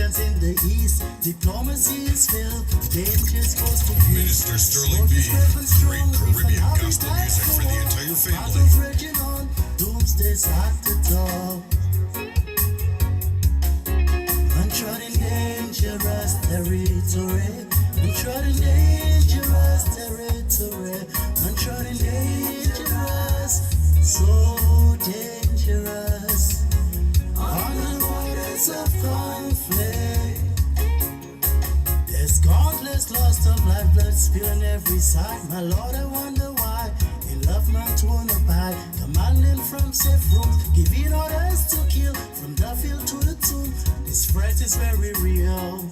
tensions in the east. Diplomacy is filled, danger's close to peace. Minister Sterling B. Great Caribbean gospel music for the entire family. Battles raging on, doomsday's at the door. Untrodden dangerous territory. Untrodden dangerous territory. Untrodden dangerous, so dangerous. On the waters of conflict, there's countless loss of lifeblood spilling every side. My Lord, I wonder why. In love, man torn apart, commanding from safe rooms, giving orders to kill from the field to the tomb. This threat is very real.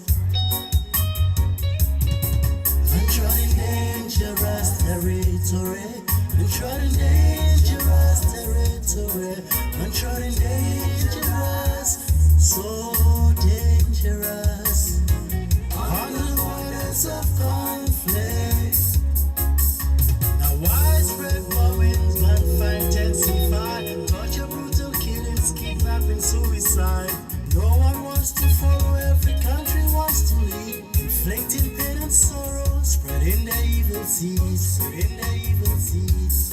Untrodden dangerous territory. Untrodden dangerous territory. Untrodden dangerous, so dangerous. On the waters of conflict. Now widespread bombings, gunfire intensify. Torture, brutal killings, kidnapping, suicide. No one wants to follow, every country wants to lead. Inflicting pain and sorrow, spreading the evil seeds, spreading the evil seeds.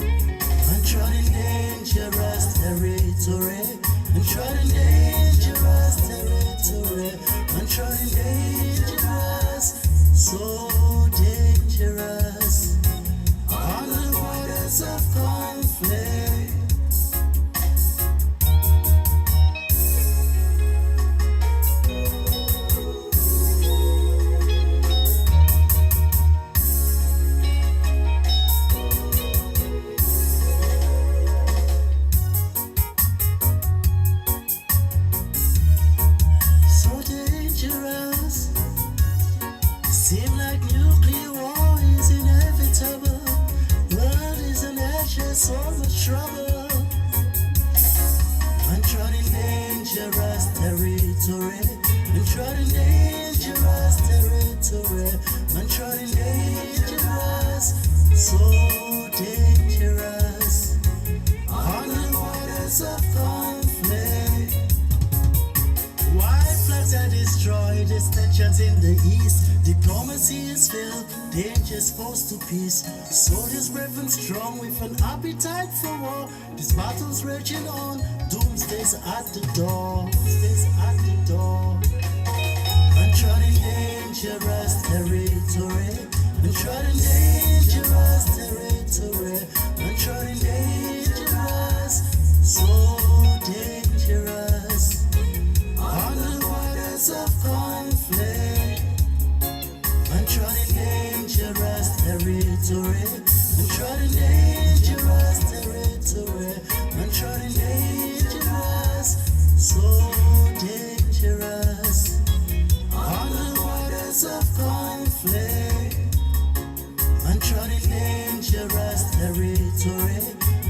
Untrodden dangerous territory. Untrodden dangerous territory. Untrodden dangerous, so dangerous. On the waters of conflict. So dangerous. Seem like nuclear war is inevitable. World is an ashes, so much trouble. Untrodden dangerous territory. Untrodden dangerous territory. Untrodden dangerous, so dangerous. On the waters of conflict. White flags are destroyed, there's tensions in the east. Diplomacy is filled, danger's forced to peace. Soldiers brave and strong with an appetite for war. This battle's raging on, doomsday's at the door. Doomsday's at the door. Untrodden dangerous territory. Untrodden dangerous territory. Untrodden dangerous, so dangerous. On the waters of conflict. Untrodden dangerous territory. Untrodden dangerous territory. Untrodden dangerous, so dangerous. On the waters of conflict. Untrodden dangerous territory.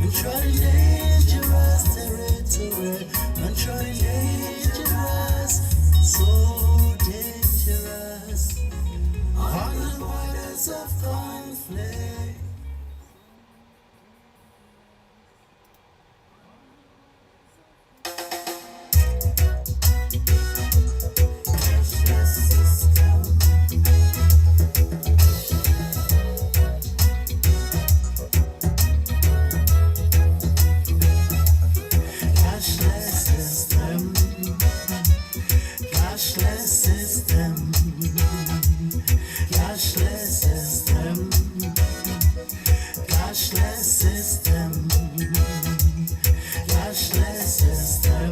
Untrodden dangerous territory. Untrodden dangerous, so dangerous. On the waters of conflict. Cashless system. Cashless system. Cashless system. Cashless system. Cashless system. Cashless system.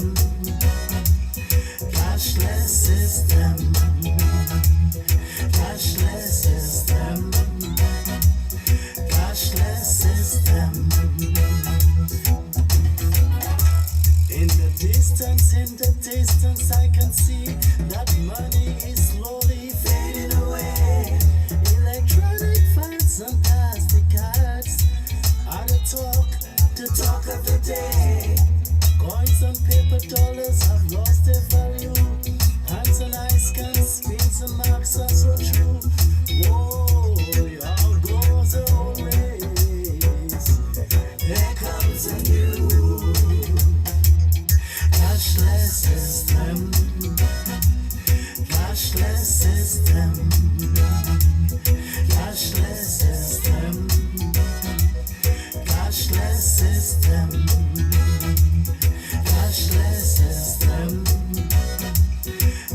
Cashless system. Cashless system. Cashless system. In the distance, I can see that money is slowly fading away. Electronic funds and plastic cards are the talk of the day. Coins and paper dollars have lost their value. Hands and eyes can spins and marks are so true. Whoa, all goes the whole race. There comes a new cashless system. system, cashless system, cashless system, cashless system,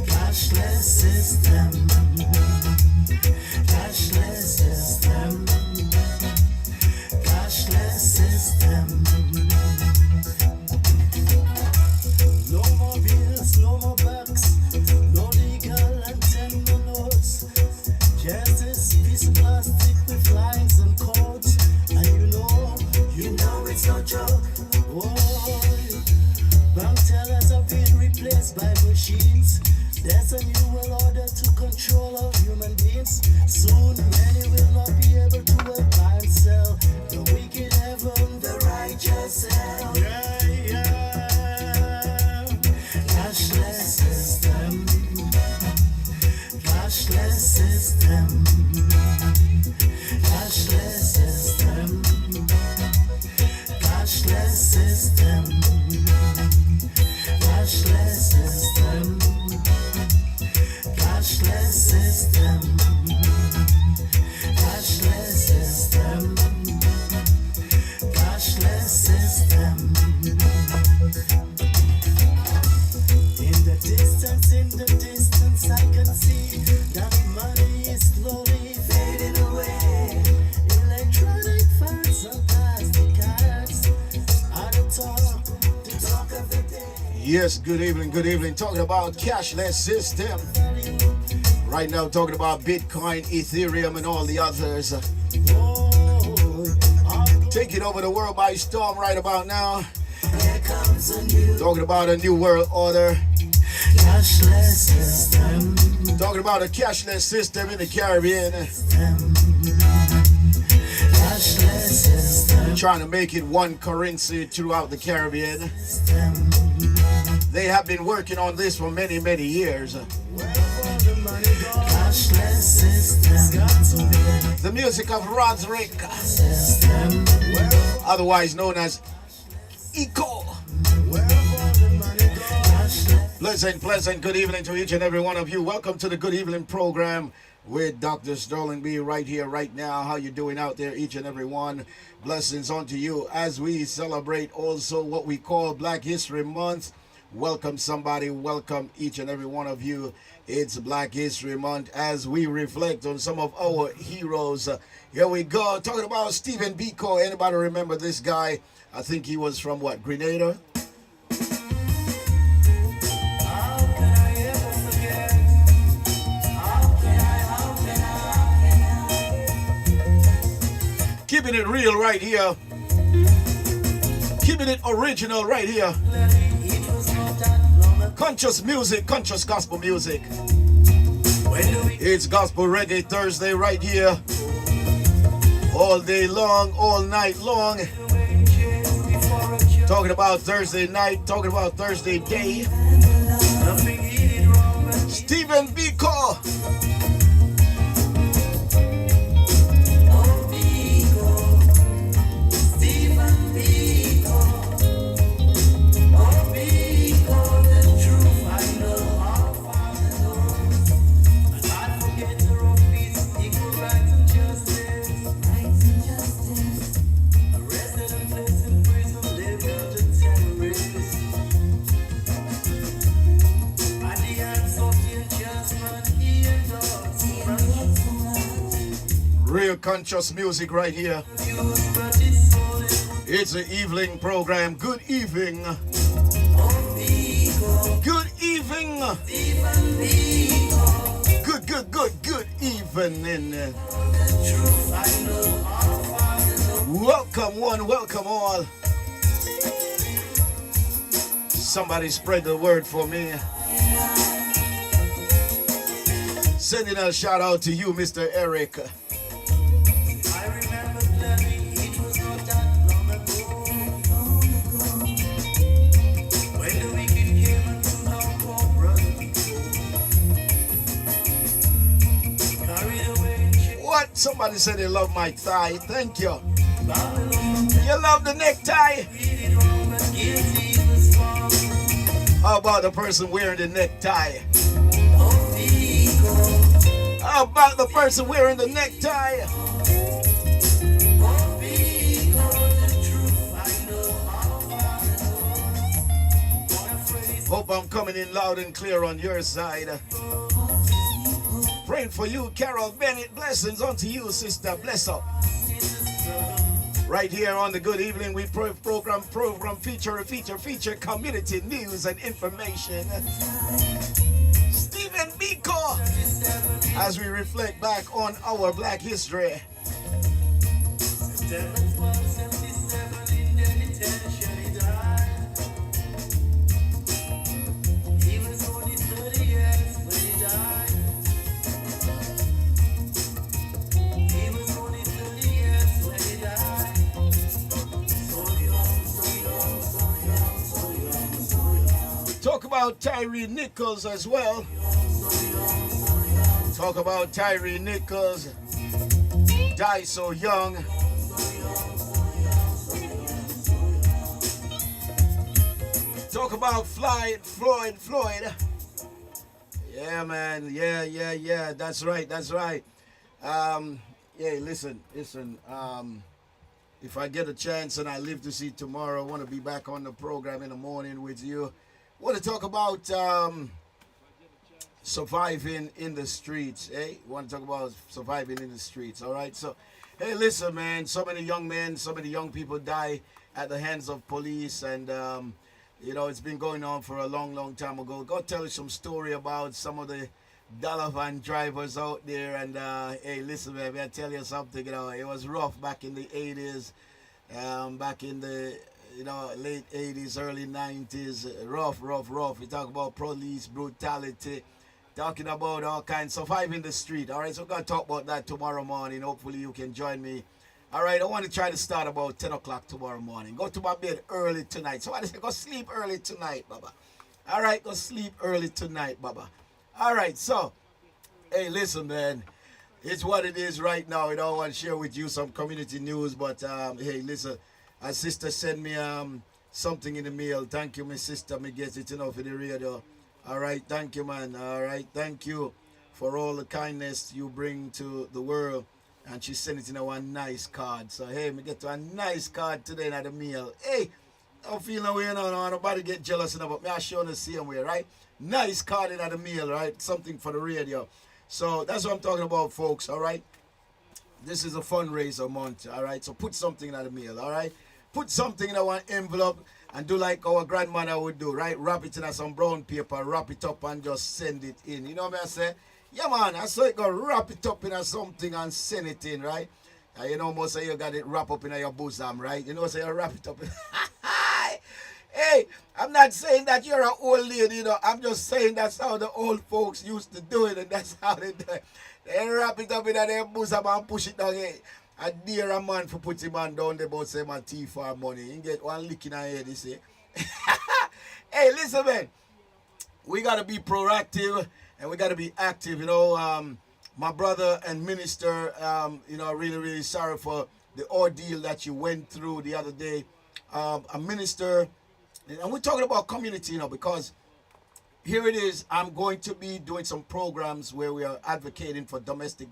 cashless system, cashless system, cashless system. No more bills, no more bucks, no legal and tender notes. Just this piece of plastic with lines and codes. And you know it's no joke. Oh, bank tellers are being replaced by machines. There's a new world order to control all human beings. Soon many will not be able to work, buy and sell. The wicked heaven, the righteous hell. Yeah, yeah. Cashless system, cashless system, cashless system, cashless system, cashless system, cashless system, cashless system, cashless system. In the distance, I can see that money is slowly fading away. Electronic funds and plastic cards are the talk of the day. Yes, good evening. Talking about cashless system. Right now, talking about Bitcoin, Ethereum, and all the others. Taking over the world by storm right about now. Here comes a new Talking about a new world order. cashless system. Talking about a cashless system in the Caribbean. Cashless system. Trying to make it one currency throughout the Caribbean. They have been working on this for many, many years. Cashless system. The music of Roderick, otherwise known as Eco. Pleasant good evening to each and every one of you. Welcome to the Good Evening program with Dr. Sterling B right here, right now. How you doing out there, each and every one? Blessings unto you as we celebrate also what we call Black History Month. Welcome somebody, welcome each and every one of you. It's Black History Month as we reflect on some of our heroes. Here we go, talking about Stephen Biko. Anybody remember this guy? I think he was from what, Grenada? Keeping it real right here. Keeping it original right here. Conscious music, conscious gospel music. It's Gospel Reggae Thursday right here. All day long, all night long. Talking about Thursday night, talking about Thursday day. Stephen Biko. Real conscious music right here. It's an evening program. Good evening. Good evening. Good evening. Welcome one, welcome all. Somebody spread the word for me. Sending a shout out to you, Mr. Eric. What? Somebody said they love my tie. Thank you. You love the necktie? How about the person wearing the necktie? How about the person wearing the necktie? Hope I'm coming in loud and clear on your side. Praying for you, Carol Bennett. Blessings unto you, sister. Bless up. Right here on the Good Evening, we program feature community news and information. Stephen Biko, as we reflect back on our Black history. Talk about Tyree Nichols as well. Talk about Tyree Nichols. Died so young. Talk about Floyd. Yeah, man. Yeah. That's right. Yeah, listen. If I get a chance and I live to see tomorrow, I want to be back on the program in the morning with you. I want to talk about surviving in the streets, eh? Want to talk about surviving in the streets, all right? So, hey, listen, man, so many young men, so many young people die at the hands of police, and, you know, it's been going on for a long time ago. Go tell you some story about some of the dollar van drivers out there, and, hey, listen, man, I tell you something, you know, it was rough back in the 80s, back in the late 80s, early 90s, rough. We talk about police brutality, talking about all kinds, surviving the street. All right, so we're going to talk about that tomorrow morning. Hopefully you can join me. All right, I want to try to start about 10 o'clock tomorrow morning. Go to my bed early tonight. Somebody say, go sleep early tonight, Baba. All right, go sleep early tonight, Baba. All right, so, hey, listen, man. It's what it is right now. I don't want to share with you some community news, but, hey, listen. A sister sent me something in the mail. Thank you, my sister. Me get it enough for the radio. All right, thank you, man. All right, thank you for all the kindness you bring to the world. And she sent it in a nice card. So, hey, me get to a nice card today in the mail. Hey, I don't feel no way, no, nobody get jealous enough, but me I show the same way, right? Nice card in the mail, right? Something for the radio. So that's what I'm talking about, folks, all right? This is a fundraiser month, all right? So put something in the mail, all right? Put something in our envelope and do like our grandmother would do, right? Wrap it in some brown paper, wrap it up and just send it in. You know what I say? Yeah, man, I saw it go wrap it up in something and send it in, right? You know, most of you got it wrap up in your bosom, right? You know, so you wrap it up. Hey, I'm not saying that you're an old lady, you know. I'm just saying that's how the old folks used to do it, and that's how they do it. They wrap it up in their bosom and push it down here. I dare a man for put him on down there about say my tea for money. He get one lick in her head, he say. Hey, listen, man. We got to be proactive and we got to be active, you know. My brother and minister, you know, really sorry for the ordeal that you went through the other day. A minister, and we're talking about community, you know, because here it is. I'm going to be doing some programs where we are advocating for domestic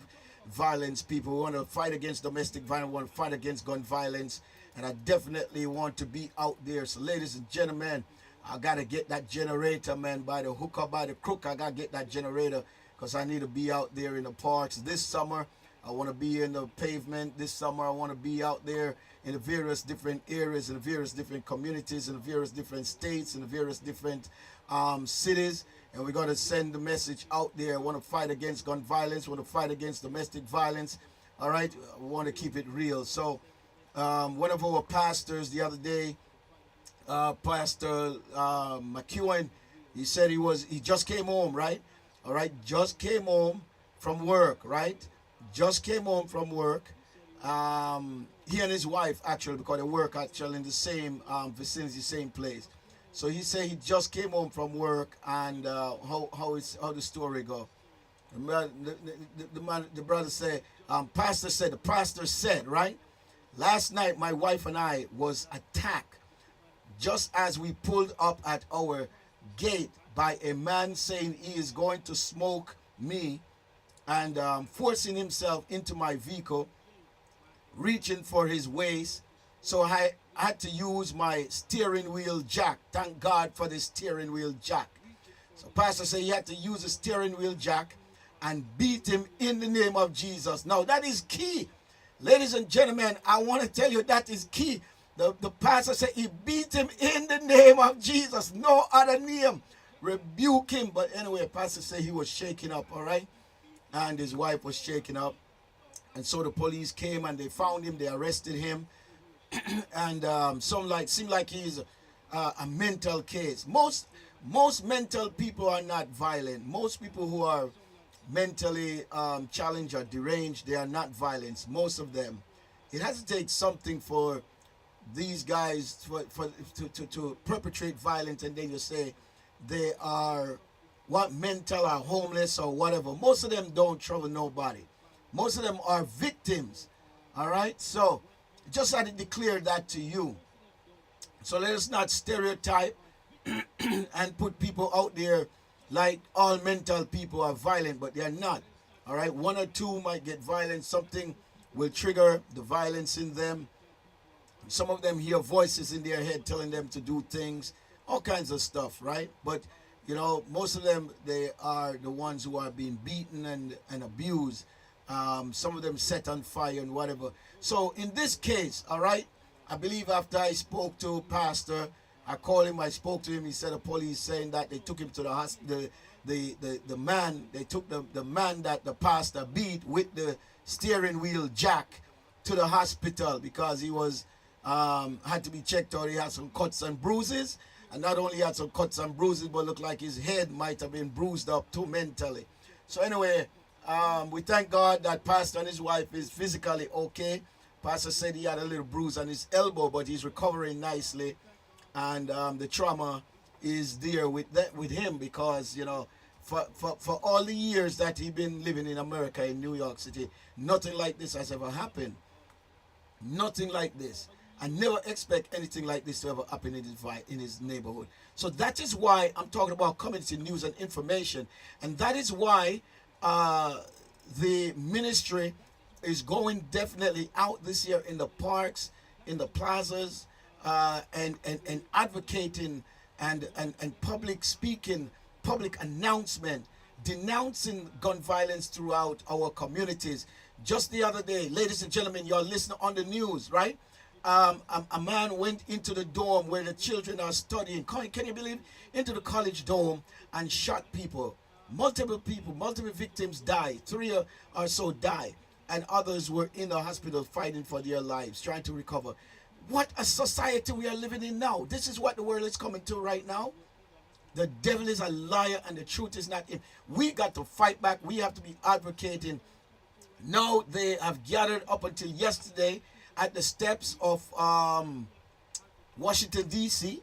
violence people. We want to fight against domestic violence. We want to fight against gun violence. And I definitely want to be out there. So ladies and gentlemen, I got to get that generator, man, by the hook or by the crook. I got to get that generator because I need to be out there in the parks. This summer, I want to be in the pavement. This summer, I want to be out there in the various different areas, in the various different communities, in the various different states, in the various different cities. And we're going to send the message out there. I want to fight against gun violence. I want to fight against domestic violence. All right? We want to keep it real. So one of our pastors the other day, Pastor McEwen, he said he just came home, right? All right? Just came home from work, right? Just came home from work. He and his wife, actually, because they work actually in the same vicinity, same place. So he said he just came home from work, and how the story go? The brother said, the pastor said, right? Last night my wife and I was attacked just as we pulled up at our gate by a man saying he is going to smoke me and forcing himself into my vehicle, reaching for his waist. So I had to use my steering wheel jack. Thank God for the steering wheel jack. So pastor said he had to use the steering wheel jack and beat him in the name of Jesus. Now that is key. Ladies and gentlemen, I want to tell you that is key. The pastor said he beat him in the name of Jesus. No other name. Rebuke him. But anyway, pastor said he was shaking up, all right? And his wife was shaking up. And so the police came and they found him. They arrested him. And seemed like he's a mental case. Most mental people are not violent. Most people who are mentally challenged or deranged, they are not violent. Most of them. It has to take something for these guys to perpetrate violence, and then you say they are mental or homeless or whatever. Most of them don't trouble nobody. Most of them are victims. All right? So just had to declare that to you. So let us not stereotype and put people out there like all mental people are violent, but they are not. All right? One or two might get violent. Something will trigger the violence in them. Some of them hear voices in their head telling them to do things, all kinds of stuff, right? But, you know, most of them, they are the ones who are being beaten and abused. Some of them set on fire and whatever. So in this case, all right, I believe after I spoke to Pastor, I called him, I spoke to him, he said the police saying that they took him to the hospital, the man, they took the man that the pastor beat with the steering wheel jack to the hospital because he was, had to be checked out. He had some cuts and bruises, and not only had some cuts and bruises, but looked like his head might have been bruised up too mentally. So anyway, we thank God that Pastor and his wife is physically okay. Pastor said he had a little bruise on his elbow, but he's recovering nicely, and the trauma is there with him because, you know, for all the years that he's been living in America, in New York City, nothing like this has ever happened. Nothing like this. I never expect anything like this to ever happen in his neighborhood. So that is why I'm talking about community news and information. And that is why the ministry is going definitely out this year in the parks, in the plazas, and advocating and public speaking, public announcement, denouncing gun violence throughout our communities. Just the other day, ladies and gentlemen, you're listening on the news, right? A man went into the dorm where the children are studying. Can you believe? Into the college dorm and shot people. Multiple victims died. 3 or so died. And others were in the hospital fighting for their lives, trying to recover. What a society we are living in now. This is what the world is coming to right now. The devil is a liar and the truth is not in. We got to fight back. We have to be advocating. Now they have gathered up until yesterday at the steps of Washington, D.C.,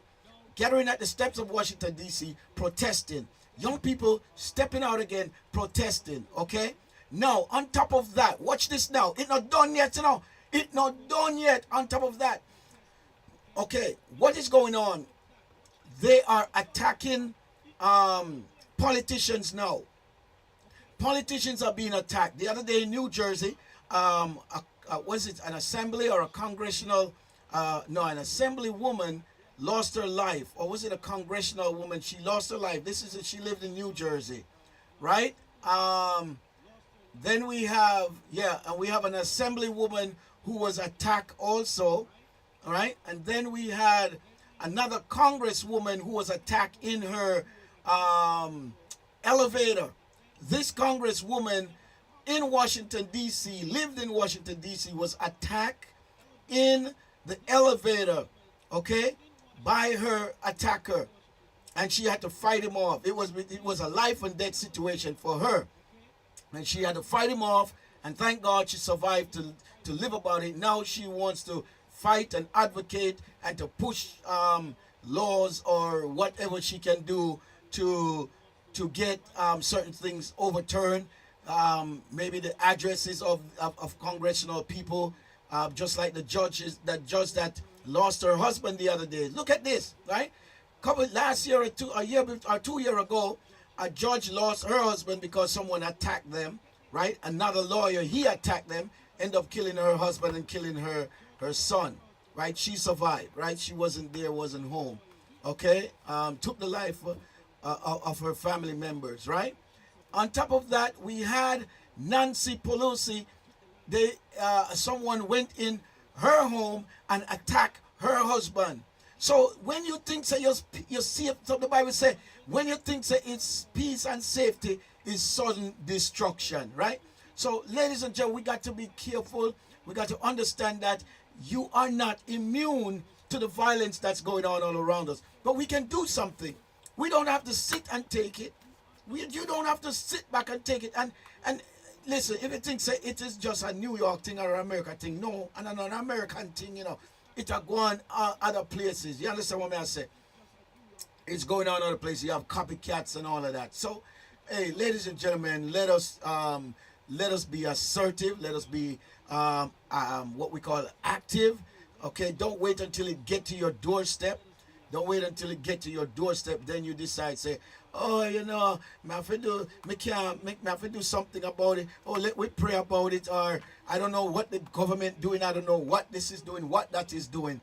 gathering at the steps of Washington, D.C., protesting. Young people stepping out again, protesting, okay? Now, on top of that, watch this now. It's not done yet, you know. It's not done yet on top of that. Okay, what is going on? They are attacking politicians now. Politicians are being attacked. The other day in New Jersey, was it an assembly or a congressional, an assembly woman lost her life. Or was it a congressional woman? She lost her life. She lived in New Jersey, right? Then we have, we have an assembly woman who was attacked also, all right? And then we had another congresswoman who was attacked in her elevator. This congresswoman in Washington, D.C., lived in Washington, D.C., was attacked in the elevator, okay, by her attacker. And she had to fight him off. It was a life and death situation for her. And she had to fight him off, and thank God she survived to live about it. Now she wants to fight and advocate and to push laws or whatever she can do to get certain things overturned. Maybe the addresses of congressional people, just like the judge that lost her husband the other day. Look at this, right? Last year or 2 years ago, a judge lost her husband because someone attacked them, right? Another lawyer, he attacked them, ended up killing her husband and killing her son, right? She survived, right? She wasn't there, wasn't home, okay? Took the life of her family members, right? On top of that, we had Nancy Pelosi. Someone went in her home and attacked her husband. So when you think say you're safe, so the Bible say when you think say it's peace and safety is sudden destruction, right? So ladies and gentlemen, we got to be careful. We got to understand that you are not immune to the violence that's going on all around us. But we can do something. We don't have to sit and take it. You don't have to sit back and take it. And listen, if you think say it is just a New York thing or an American thing, no, and an American thing, it will go on other places. You understand what I say? It's going on other places. You have copycats and all of that. So, hey, ladies and gentlemen, let us be assertive. Let us be what we call active. Okay, don't wait until it get to your doorstep. Don't wait until it get to your doorstep. Then you decide, say, oh, me have to do something about it. Oh, let we pray about it. Or I don't know what the government doing. I don't know what this is doing, what that is doing.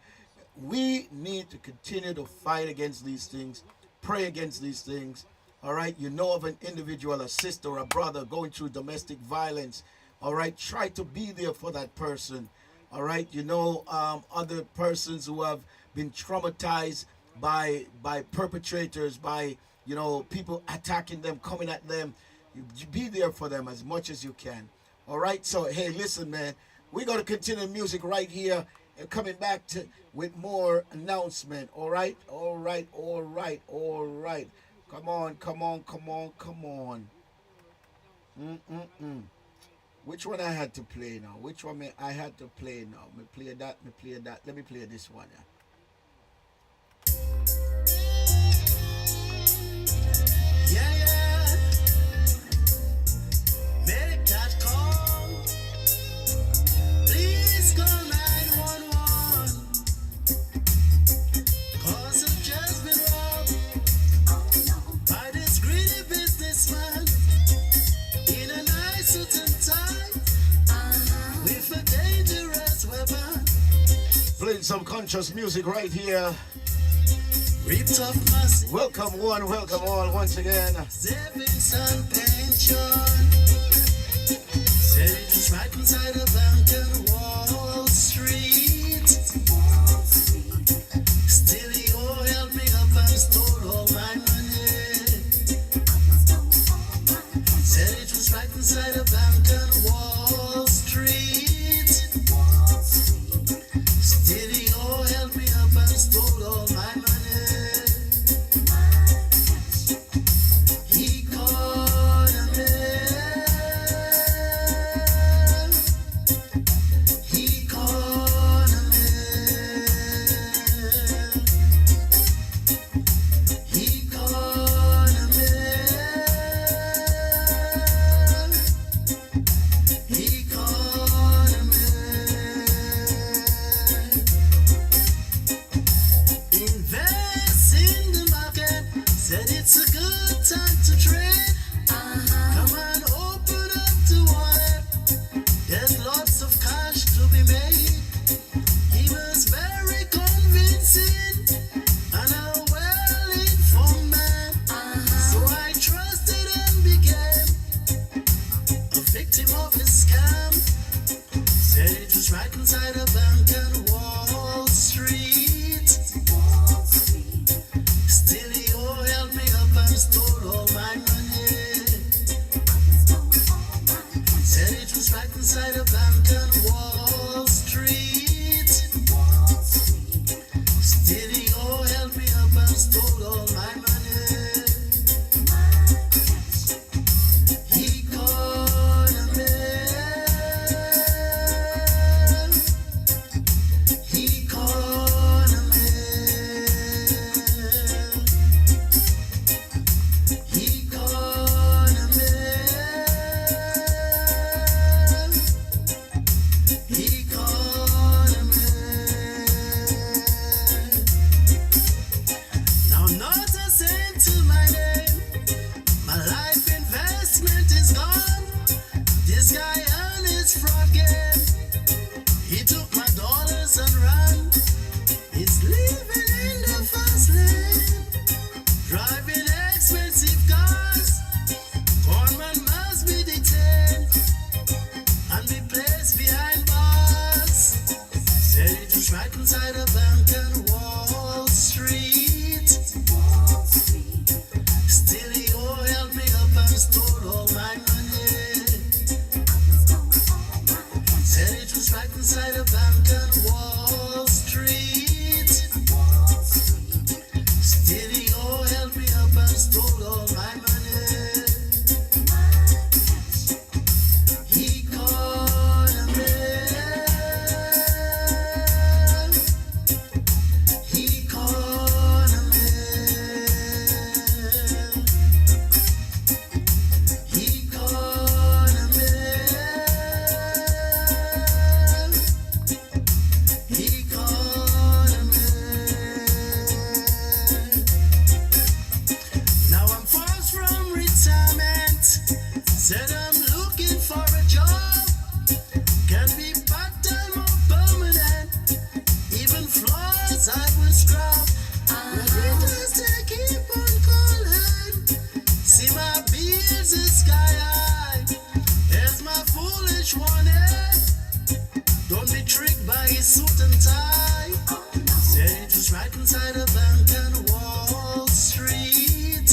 We need to continue to fight against these things, pray against these things. All right, you know of an individual, a sister or a brother going through domestic violence. All right, try to be there for that person. All right, other persons who have been traumatized by perpetrators, by people attacking them, coming at them. You be there for them as much as you can. All right, so hey, listen, man, we're going to continue music right here and coming back with more announcement. All right. Come on. Which one I had to play now? Which one I had to play now? Me play that. Let me play this one. Yeah. Make that call. Please call 911. 'Cause I've just been robbed by this greedy businessman in a nice suit and tie with a dangerous weapon. Playing some conscious music right here. Ripped off my Welcome one, welcome all once again. savings and pension. Said it was right inside a bank on Wall Street. Still he all held me up and stole all my money. Said it was right inside a bank on Wall Street. Still he all held me up and stole all my money. He called a man right inside a bank on Wall Street.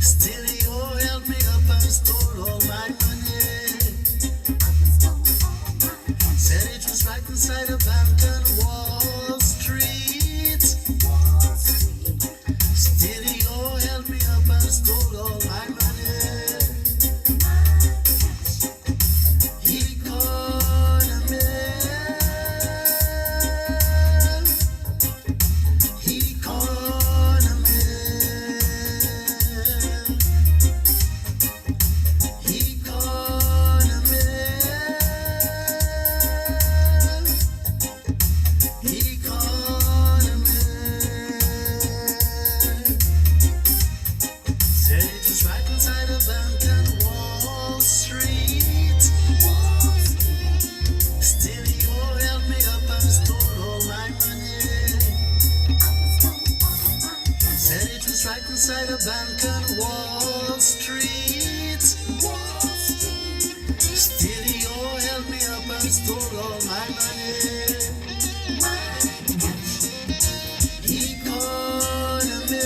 Still you held me up and stole all my money. Said it was right inside a bank on Wall Street. Still you held me up and stole all my money. Economy, economy, economy, economy. Said it was right inside a bank on Wall Street. Still you held me up and stole all my money. Said it was right inside a bank on Wall Street. Still you held me up and stole all my money. Economy,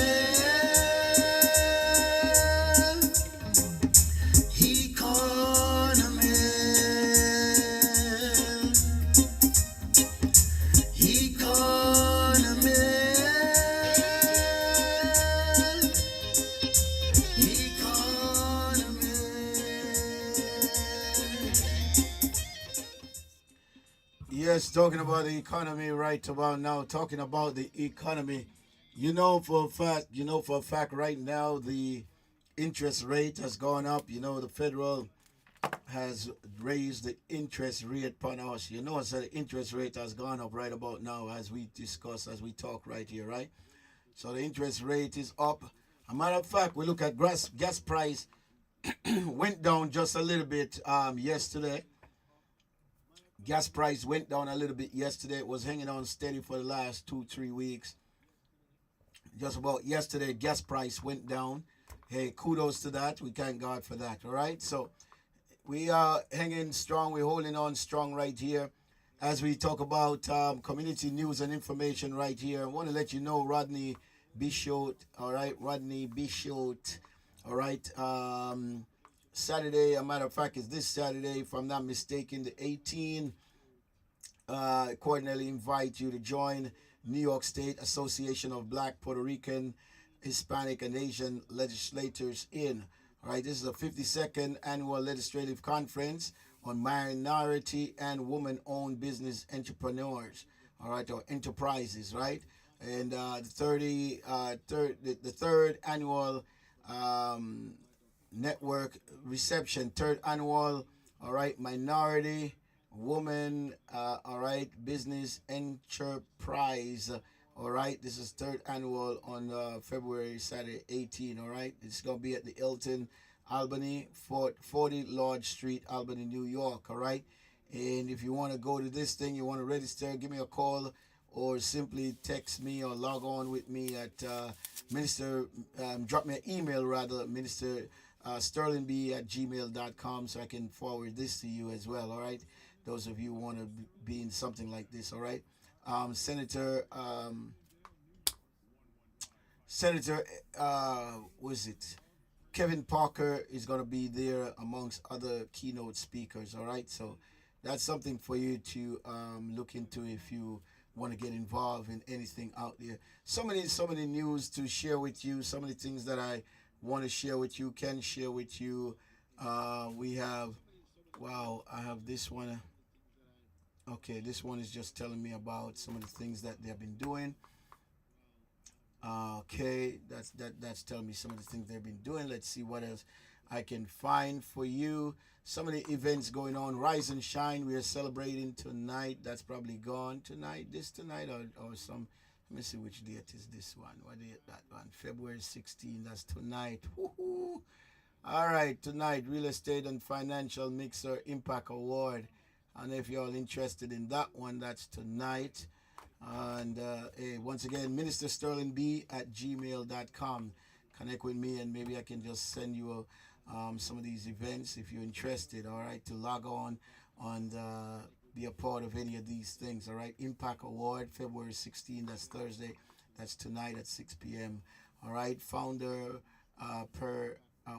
economy, economy, Yes, talking about the economy right about now, talking about the economy. You know for a fact right now the interest rate has gone up. The federal has raised the interest rate upon us. So the interest rate has gone up right about now as we discuss, as we talk right here, right? So the interest rate is up. A matter of fact, we look at gas price went down just a little bit yesterday. Gas price went down a little bit yesterday. It was hanging on steady for the last 2-3 weeks. Just about yesterday, gas price went down. Hey, kudos to that. We thank God for that. All right. So we are hanging strong. We're holding on strong right here as we talk about community news and information right here. I want to let you know Rodney Bishop. All right. Rodney Bishop. All right. Saturday, a matter of fact, is this Saturday, if I'm not mistaken, the 18th. Cordially invite you to join New York State Association of Black, Puerto Rican, Hispanic, and Asian Legislators in. All right, this is the 52nd Annual Legislative Conference on Minority and Woman-Owned Business Entrepreneurs, all right, or enterprises, right? And the third annual network reception, third annual, all right, minority, woman, all right, business enterprise, all right. This is third annual on February Saturday 18, all right. It's going to be at the Hilton, Albany, 40 Lodge Street, Albany, New York, all right. And if you want to go to this thing, you want to register, give me a call or simply text me or log on with me at drop me an email rather, ministersterlingb at gmail.com, so I can forward this to you as well, all right? Those of you who want to be in something like this, all right? Senator, was it? Kevin Parker is going to be there amongst other keynote speakers, all right? So that's something for you to look into if you want to get involved in anything out there. So many news to share with you, so many things that I want to share with you, can share with you. We have, wow, I have this one. Okay, this one is just telling me about some of the things that they've been doing. Okay, that's telling me some of the things they've been doing. Let's see what else I can find for you. Some of the events going on. Rise and Shine, we are celebrating tonight. That's probably gone tonight. This tonight or some. Let me see which date is this one. What date that one? February 16. That's tonight. Woohoo! All right, tonight, Real Estate and Financial Mixer Impact Award. And if you're all interested in that one, that's tonight. And hey, once again, ministersterlingb at gmail.com. Connect with me and maybe I can just send you some of these events if you're interested, all right, to log on and be a part of any of these things. All right, Impact Award, February 16th. That's Thursday. That's tonight at 6 p.m. All right, founder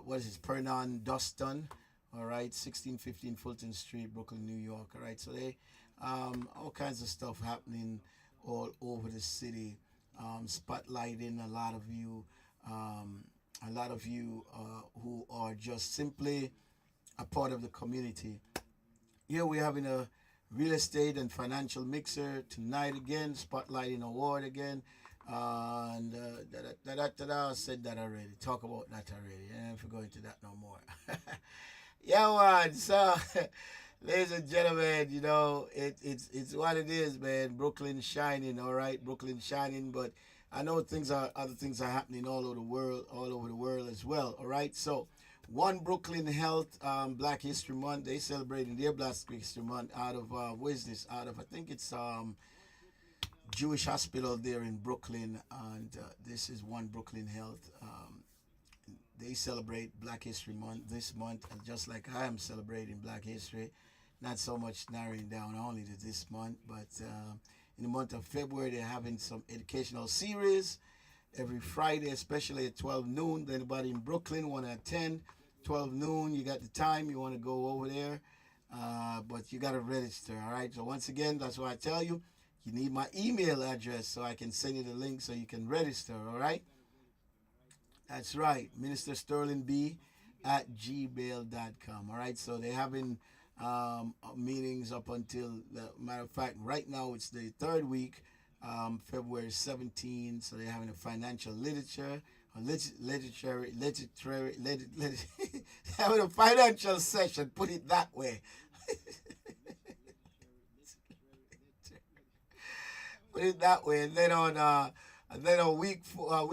what is it? Pernan Dustin. All right, 1615 Fulton Street, Brooklyn, New York. All right, so they all kinds of stuff happening all over the city, spotlighting a lot of you who are just simply a part of the community. Here we're having a real estate and financial mixer tonight again, spotlighting award again. And I said that already. Talk about that already. I don't have to go into that no more. Yeah, man. So, ladies and gentlemen, you know, it's what it is, man. Brooklyn shining, all right. Brooklyn shining, but I know other things are happening all over the world as well. All right. So, One Brooklyn Health, Black History Month. They celebrating their Black History Month out of where is this? Out of I think it's Jewish hospital there in Brooklyn, and this is One Brooklyn Health. They celebrate Black History Month this month, just like I am celebrating Black History. Not so much narrowing down only to this month, but in the month of February, they're having some educational series every Friday, especially at 12 noon. Anybody in Brooklyn want to attend, 12 noon, you got the time, you want to go over there, but you got to register, all right? So once again, that's why I tell you, you need my email address so I can send you the link so you can register, all right? That's right, ministersterlingb at gmail.com, all right? So they're having meetings up until, matter of fact, right now it's the third week, February 17th, so they're having a financial literature, having a financial session, put it that way. Put it that way, and then on week 4,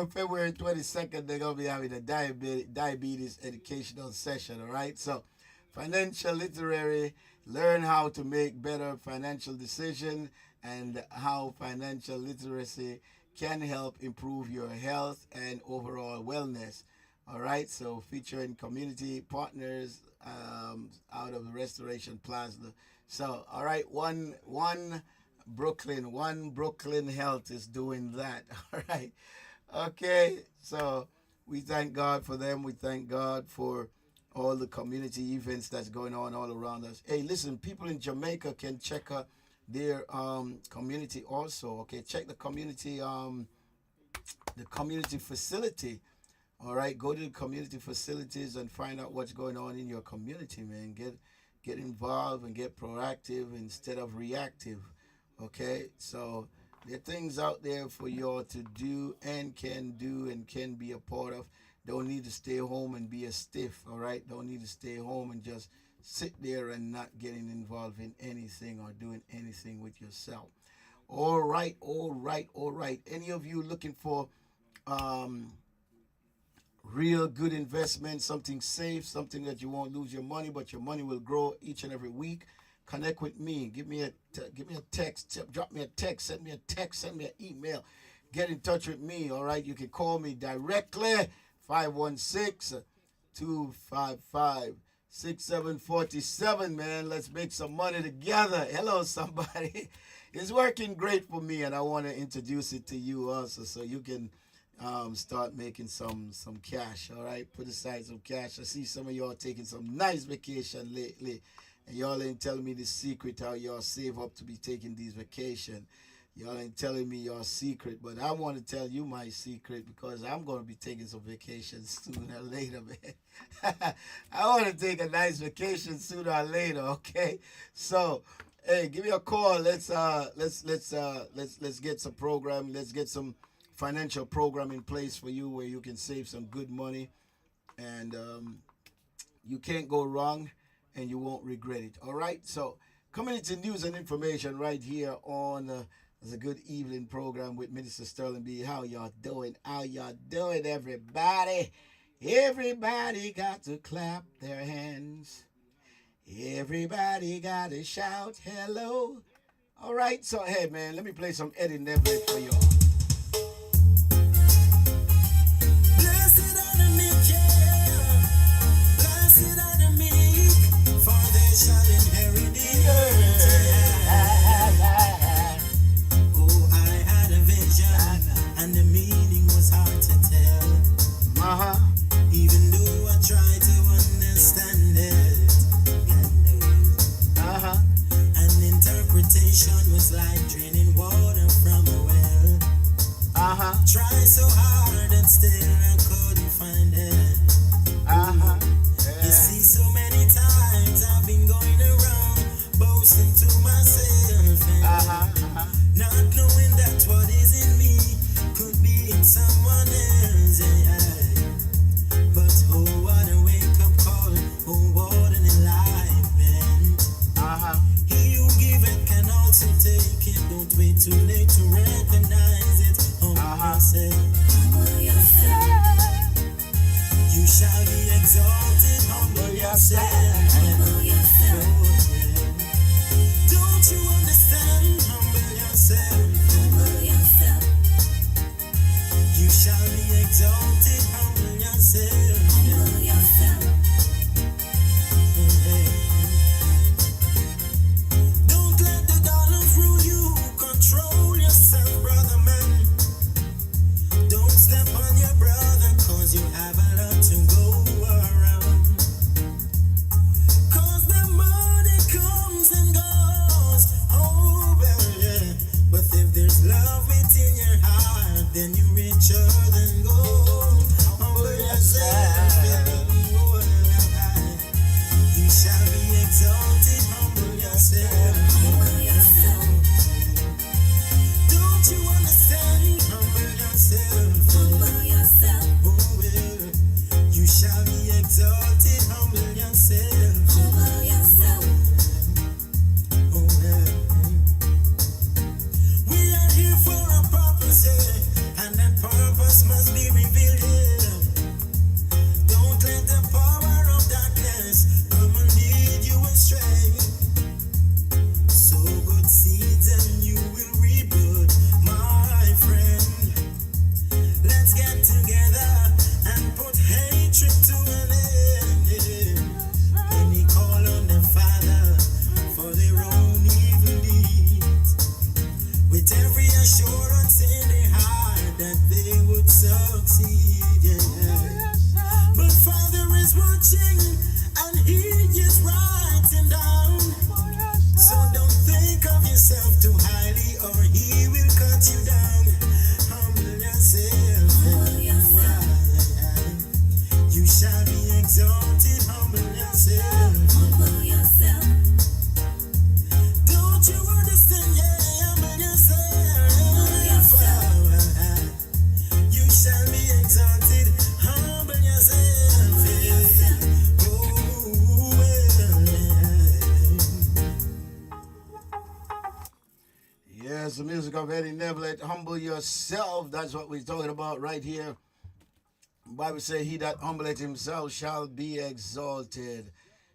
February 22nd, they're gonna be having a diabetes educational session. All right, so financial literary, learn how to make better financial decisions and how financial literacy can help improve your health and overall wellness. All right, so featuring community partners out of the Restoration Plaza. So, all right, one Brooklyn Health is doing that. All right. Okay. So we thank God for them. We thank God for all the community events that's going on all around us. Hey, listen, people in Jamaica can check their community also. Okay, check the community facility. All right, go to the community facilities and find out what's going on in your community, man. Get involved and get proactive instead of reactive. Okay, so there are things out there for y'all to do and can be a part of. Don't need to stay home and be a stiff, all right? Don't need to stay home and just sit there and not getting involved in anything or doing anything with yourself. All right. Any of you looking for real good investment, something safe, something that you won't lose your money, but your money will grow each and every week? Connect with me. Give me a text. Drop me a text. Send me a text. Send me an email. Get in touch with me. All right. You can call me directly. 516-255-6747. Man, let's make some money together. Hello, somebody. It's working great for me, and I want to introduce it to you also, so you can start making some cash. All right. Put aside some cash. I see some of y'all taking some nice vacation lately. And y'all ain't telling me the secret how y'all save up to be taking these vacations. Y'all ain't telling me your secret, but I want to tell you my secret because I'm going to be taking some vacations sooner or later, man. I want to take a nice vacation sooner or later, okay? So, hey, give me a call. Let's get some program. Let's get some financial program in place for you where you can save some good money, and you can't go wrong. And you won't regret it. All right. So community news and information right here on the Good Evening program with Minister Sterling B. How y'all doing? How y'all doing, everybody? Everybody got to clap their hands. Everybody got to shout hello. All right. So hey, man, let me play some Eddie Neville for y'all. Shall inherit the earth. Try so hard and still I couldn't find it. You see, so many times I've been going around boasting to myself, and not knowing that what is in me could be in someone else. But oh, what a wake up call! Oh, what an enlightenment! He who giveth can also take it. Don't wait too late to recognize it. Humble yourself. You shall be exalted. Humble yourself. Humble yourself. Oh, yeah. Don't you understand? Humble yourself. Humble yourself. You shall be exalted. Humble yourself. Humble yourself. Don't let the dollars rule you. Control yourself, brother man. Don't step on your brother, cause you have a lot to go around. Cause the money comes and goes. Oh, well, yeah. But if there's love within your heart, then you're richer than gold. Humble yourself. You shall be exalted. Humble yourself. Humble yourself. Don't you understand? Humble yourself. Humble yourself. Oh, well, you shall be exalted. Humble yourself. Humble yourself. Oh, well. We are here for a purpose, and that purpose must be revealed here. Don't let the power of darkness come and lead you astray. Sow good seeds and you will reap good, my friend. Let's get together and put hatred to an end. Many call on the Father for their own evil deeds, with every assurance in their heart that they would succeed. Yeah. But Father is watching and He is writing down. So don't think of yourself too highly or He will cut you down. Humble yourself. Humble yourself. You shall be exalted. Humble yourself. Humble yourself. Don't you understand? Yeah, humble yourself. Humble yourself. You shall be exalted. Humble yourself. Oh, well, Yes, the music of Eddie Neville, humble yourself. That's what we're talking about right here. The Bible says, he that humbleth himself shall be exalted.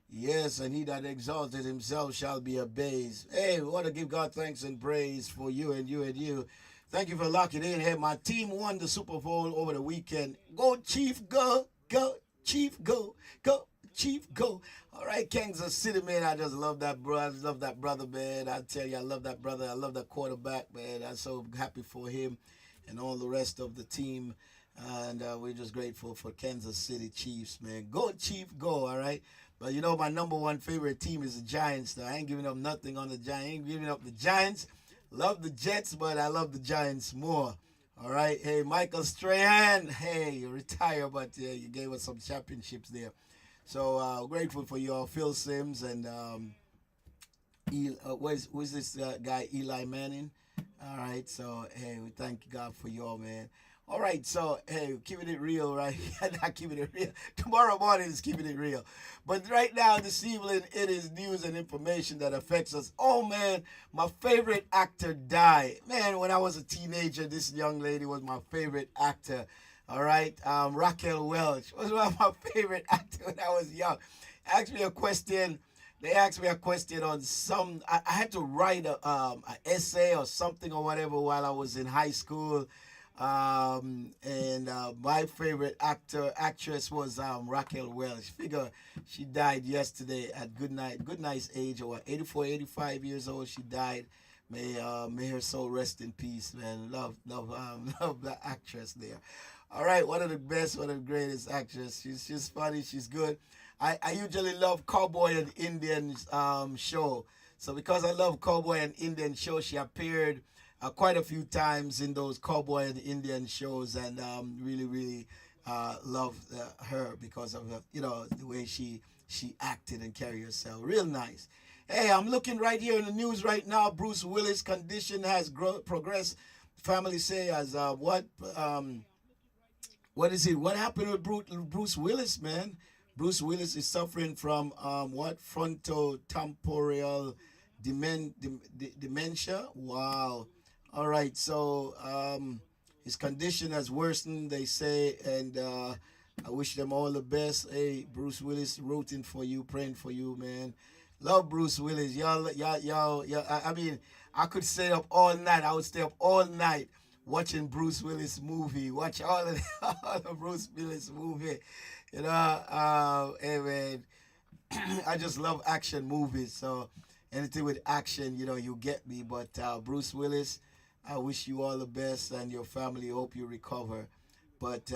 Yes, and he that exalted himself shall be abased. Hey, we want to give God thanks and praise for you and you and you. Thank you for locking in here. My team won the Super Bowl over the weekend. Go, Chief, go. Go, Chief, go. Go, Chief, go. All right, Kansas City, man, I just love that brother. I love that brother, man. I tell you, I love that brother. I love that quarterback, man. I'm so happy for him and all the rest of the team. And we're just grateful for Kansas City Chiefs, man. Go, Chief, go, all right? But, you know, my number one favorite team is the Giants, though. I ain't giving up nothing on the Giants. I ain't giving up the Giants. Love the Jets, but I love the Giants more. All right? Hey, Michael Strahan. Hey, you retired, but you gave us some championships there. So grateful for y'all. Phil Sims and who's this guy, Eli Manning. All right, so, hey, we thank God for y'all, man. All right, so, hey, keeping it real, right? Not keeping it real. Tomorrow morning is keeping it real. But right now, this evening, it is news and information that affects us. Oh, man, my favorite actor died. Man, when I was a teenager, this young lady was my favorite actor. All right, Raquel Welch was one of my favorite actors when I was young. Asked me a question. They asked me a question on some. I had to write an essay or something or whatever while I was in high school. And my favorite actress was Raquel Welch. Figure she died yesterday at good nice age, or 84, 85 years old. She died. May her soul rest in peace, man. Love the actress there. All right, one of the best, one of the greatest actresses. She's funny. She's good. I usually love Cowboy and Indian show. So because I love Cowboy and Indian show, she appeared quite a few times in those cowboy and Indian shows, and really, really love her because of the way she acted and carried herself. Real nice. Hey, I'm looking right here in the news right now. Bruce Willis' condition has progressed. Family say as what is it? What happened with Bruce Willis, man? Bruce Willis is suffering from what frontotemporal dementia. Wow. All right, so his condition has worsened, they say, and I wish them all the best. Hey, Bruce Willis, rooting for you, praying for you, man. Love Bruce Willis. Y'all. I mean, I could stay up all night. I would stay up all night watching Bruce Willis movie. Watch all of all the Bruce Willis movie. Hey man, I just love action movies. So anything with action, you get me. But Bruce Willis, I wish you all the best and your family. Hope you recover. But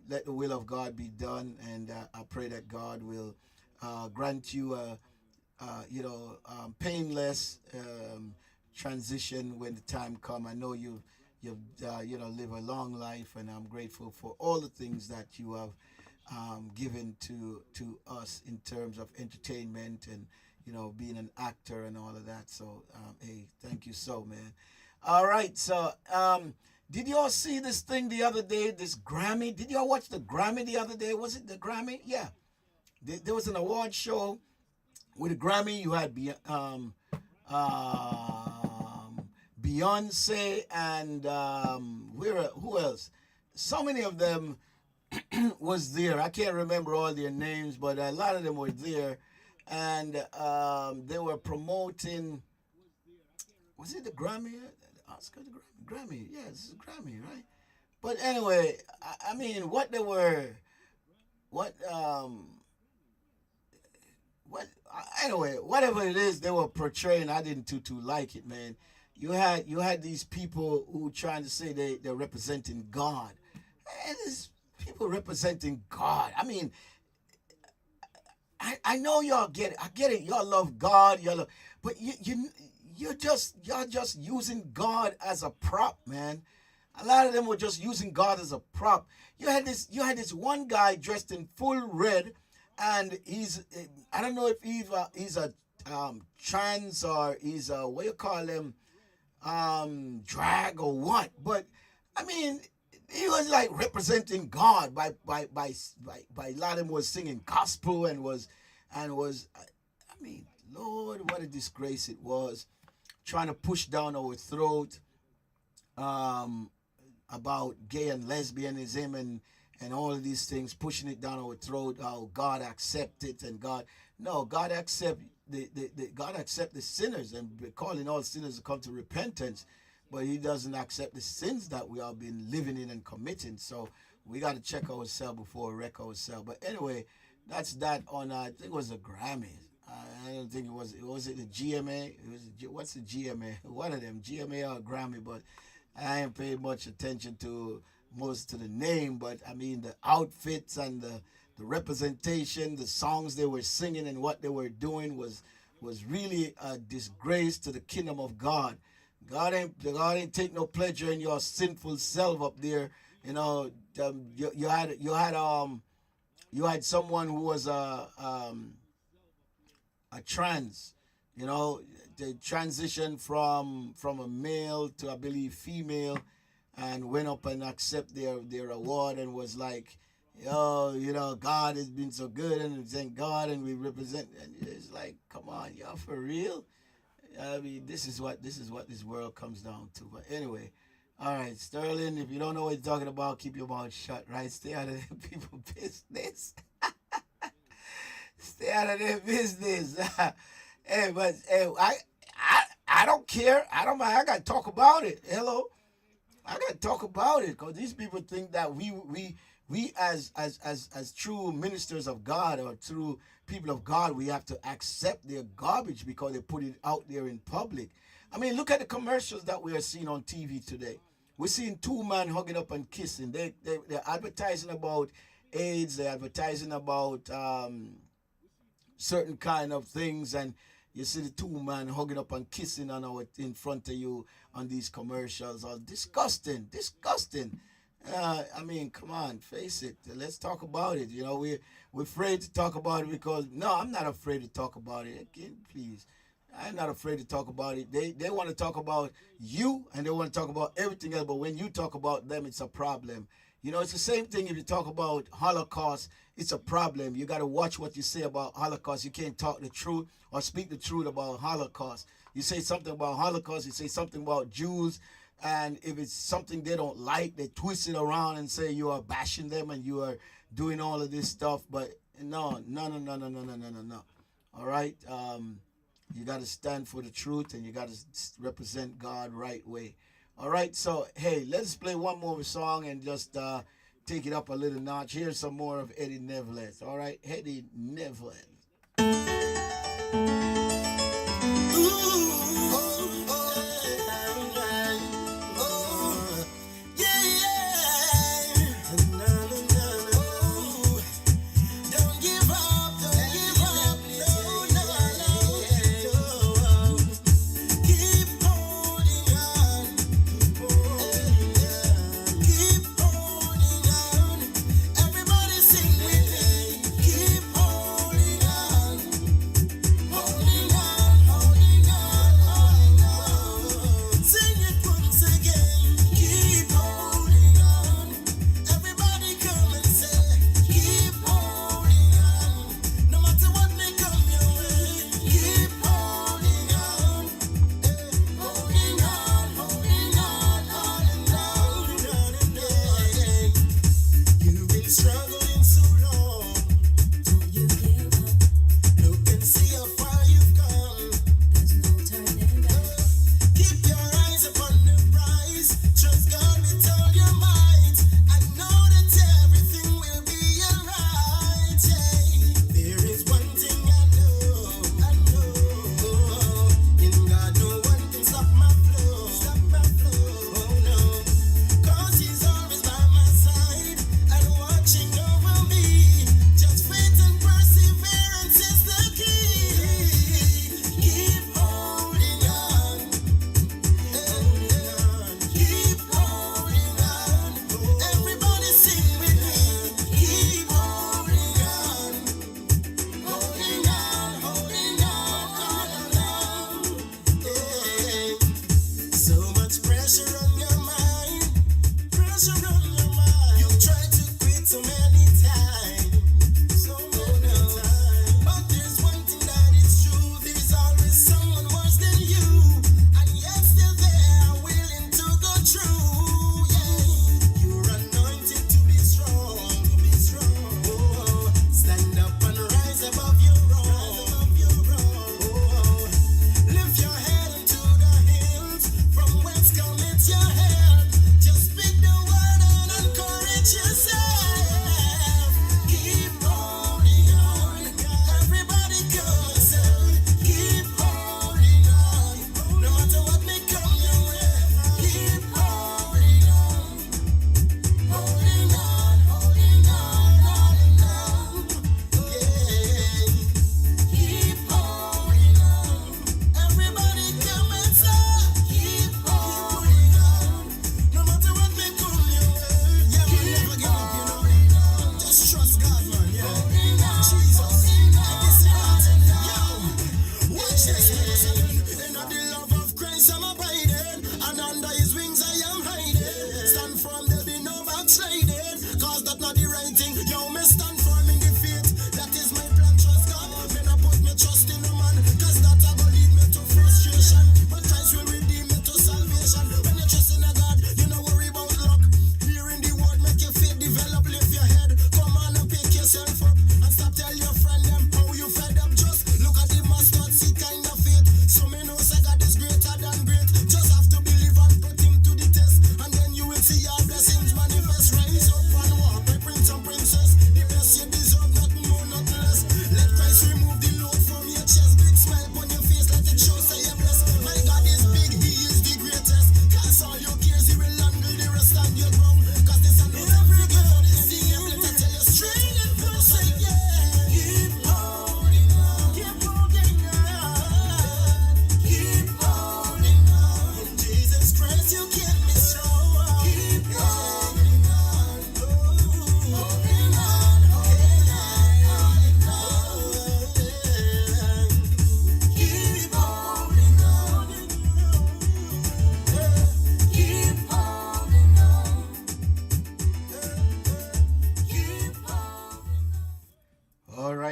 let the will of God be done, and I pray that God will grant you a painless transition when the time comes. I know you've live a long life, and I'm grateful for all the things that you have given to us in terms of entertainment and being an actor and all of that. So hey, thank you so, man. All right, so did y'all see this thing the other day? This Grammy? Did y'all watch the Grammy the other day? Was it the Grammy? Yeah, there was an award show with a Grammy. You had Beyonce and who else? So many of them was there. I can't remember all their names, but a lot of them were there, and they were promoting. Was it the Grammy? The Oscar, the Grammy? Yeah, it's a Grammy, right? But anyway, I mean, anyway, whatever it is they were portraying, I didn't too like it, man. You had these people who trying to say they're representing God, and these people representing God. I mean, I know y'all get it. I get it. Y'all love God. But you're just using God as a prop, man. A lot of them were just using God as a prop. You had this one guy dressed in full red, and I don't know if he's a trans or he's a, what you call him, drag or what, but I mean, he was like representing God by a lot of them was singing gospel and was I mean, Lord, what a disgrace it was, trying to push down our throat about gay and lesbianism and all of these things, pushing it down our throat. How God accept it, and God accept God accept the sinners and calling all sinners to come to repentance, but He doesn't accept the sins that we have been living in and committing. So we got to check ourselves before we wreck ourselves. But anyway, that's that on I think it was a Grammy. I don't think it was it the GMA? What's the GMA? One of them, GMA or Grammy, but I ain't paid much attention to most to the name, but I mean the outfits and the representation, the songs they were singing and what they were doing was really a disgrace to the kingdom of God. God ain't take no pleasure in your sinful self up there. You had someone who was a trans. They transitioned from a male to, I believe, female, and went up and accept their award and was like, God has been so good, and thank God, and we represent. And it's like, come on, y'all, for real? I mean, this is what this world comes down to. But anyway, all right, Sterling, if you don't know what you're talking about, keep your mouth shut, right? Stay out of people's business. Stay out of their business. Hey, I don't care. I don't mind. I got to talk about it. Hello? I got to talk about it, because these people think that we as true ministers of God or true people of God, we have to accept their garbage because they put it out there in public. I mean, look at the commercials that we are seeing on TV today. We're seeing two men hugging up and kissing. They're advertising about AIDS. They're advertising about certain kind of things, and You see the two men hugging up and kissing on in front of you on these commercials. Are disgusting, disgusting. I mean, come on, face it. Let's talk about it. You know, we're afraid to talk about it because no, I'm not afraid to talk about it. Again, please, I'm not afraid to talk about it. They want to talk about you and they want to talk about everything else. But when you talk about them, it's a problem. You know, it's the same thing if you talk about Holocaust, it's a problem. You got to watch what you say about Holocaust. You can't talk the truth or speak the truth about Holocaust. You say something about Holocaust, you say something about Jews, and if it's something they don't like, they twist it around and say you are bashing them and you are doing all of this stuff. But no, no, no, no, no, no, no, no, no, no. All right? You got to stand for the truth and you got to represent God right way. All right, so hey, let's play one more song and just take it up a little notch. Here's some more of Eddie Neverland. All right, Eddie Neverland. Everybody sing with me. Keep holding on.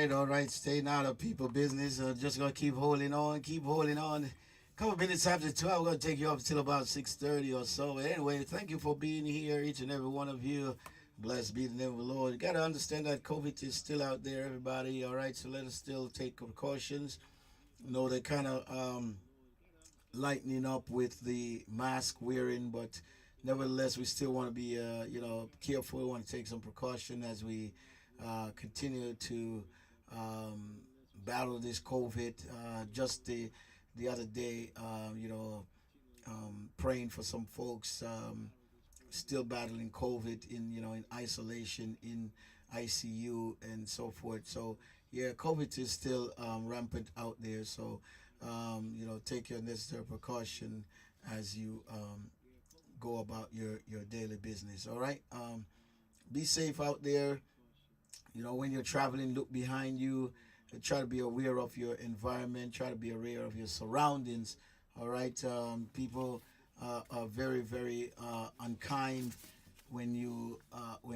all right. Staying out of people business. Just gonna keep holding on, keep holding on. Couple minutes after 12, we're gonna take you up till about 6:30 or so. Anyway, thank you for being here, each and every one of you. Blessed be the name of the Lord. You gotta understand that COVID is still out there, everybody. All right, so let us still take precautions. You know, they kind of lightening up with the mask wearing, but nevertheless, we still want to be, careful. We want to take some precaution as we continue to battle this COVID. Just the other day, praying for some folks still battling COVID in isolation in ICU and so forth. So yeah, COVID is still rampant out there. So take your necessary precaution as you go about your daily business. All right. Be safe out there. When you're traveling, look behind you. Try to be aware of your environment. Try to be aware of your surroundings. All right. People are very, very unkind when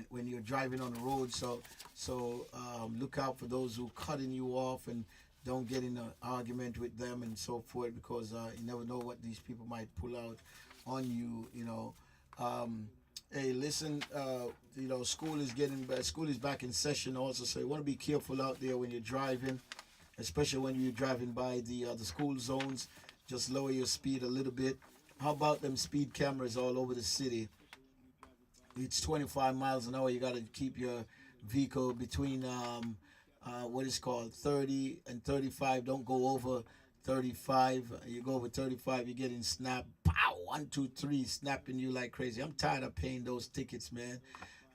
when you're driving on the road. So look out for those who cutting you off, and don't get in an argument with them and so forth, because you never know what these people might pull out on you. Hey, listen, school is getting back. School is back in session also, so you want to be careful out there when you're driving, especially when you're driving by the school zones. Just lower your speed a little bit. How about them speed cameras all over the city? It's 25 miles an hour. You got to keep your vehicle between what is called 30 and 35. Don't go over 35. You go over 35, you're getting snapped. Pow! 1, 2, 3, snapping you like crazy. I'm tired of paying those tickets, man.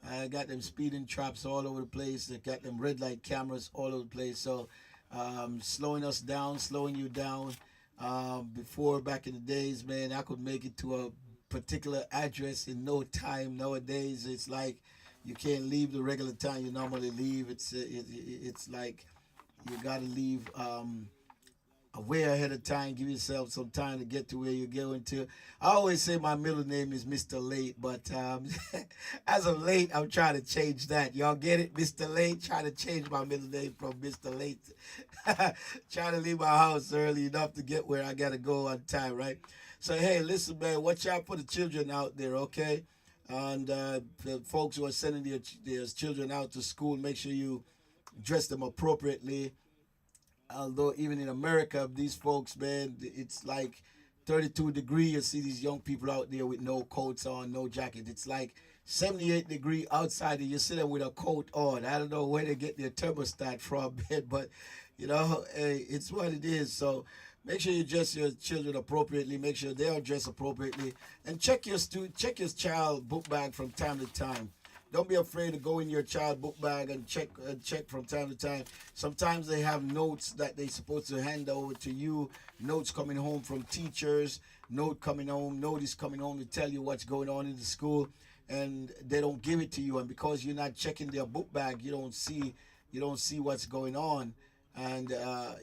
I got them speeding traps all over the place. They got them red light cameras all over the place. So slowing us down, slowing you down. Before, back in the days, man, I could make it to a particular address in no time. Nowadays, it's like you can't leave the regular time you normally leave. It's like you got to leave way ahead of time. Give yourself some time to get to where you're going to. I always say my middle name is Mr. Late, but as of late, I'm trying to change that. Y'all get it? Mr. Late, trying to change my middle name from Mr. Late. Trying to leave my house early enough to get where I got to go on time, right? So, hey, listen, man, watch out for the children out there, okay? And the folks who are sending their children out to school, make sure you dress them appropriately. Although even in America, these folks, man, it's like 32 degrees. You see these young people out there with no coats on, no jacket. It's like 78 degrees outside, and you see them with a coat on. I don't know where they get their thermostat from, man, but, hey, it's what it is. So make sure you dress your children appropriately. Make sure they are dressed appropriately. And check your child book bag from time to time. Don't be afraid to go in your child book bag and check from time to time. Sometimes they have notes that they're supposed to hand over to you, notes coming home from teachers, notice coming home to tell you what's going on in the school, and they don't give it to you. And because you're not checking their book bag, you don't see what's going on. And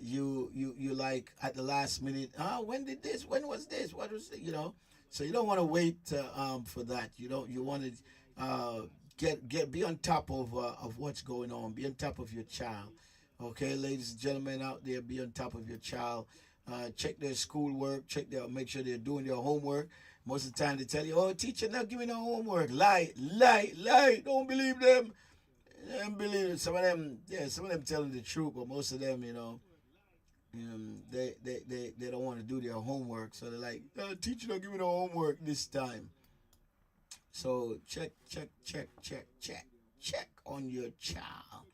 you like at the last minute, when did this? When was this? What was it? So you don't want to wait for that. You want to be on top of what's going on. Be on top of your child. Okay, ladies and gentlemen out there, be on top of your child. Check their schoolwork. Make sure they're doing their homework. Most of the time they tell you, "Oh, teacher, not giving no homework." Lie. Don't believe them. Don't believe it. Some of them telling the truth, but most of them, they don't want to do their homework. So they're like, "Teacher, not giving no homework this time." So check on your child.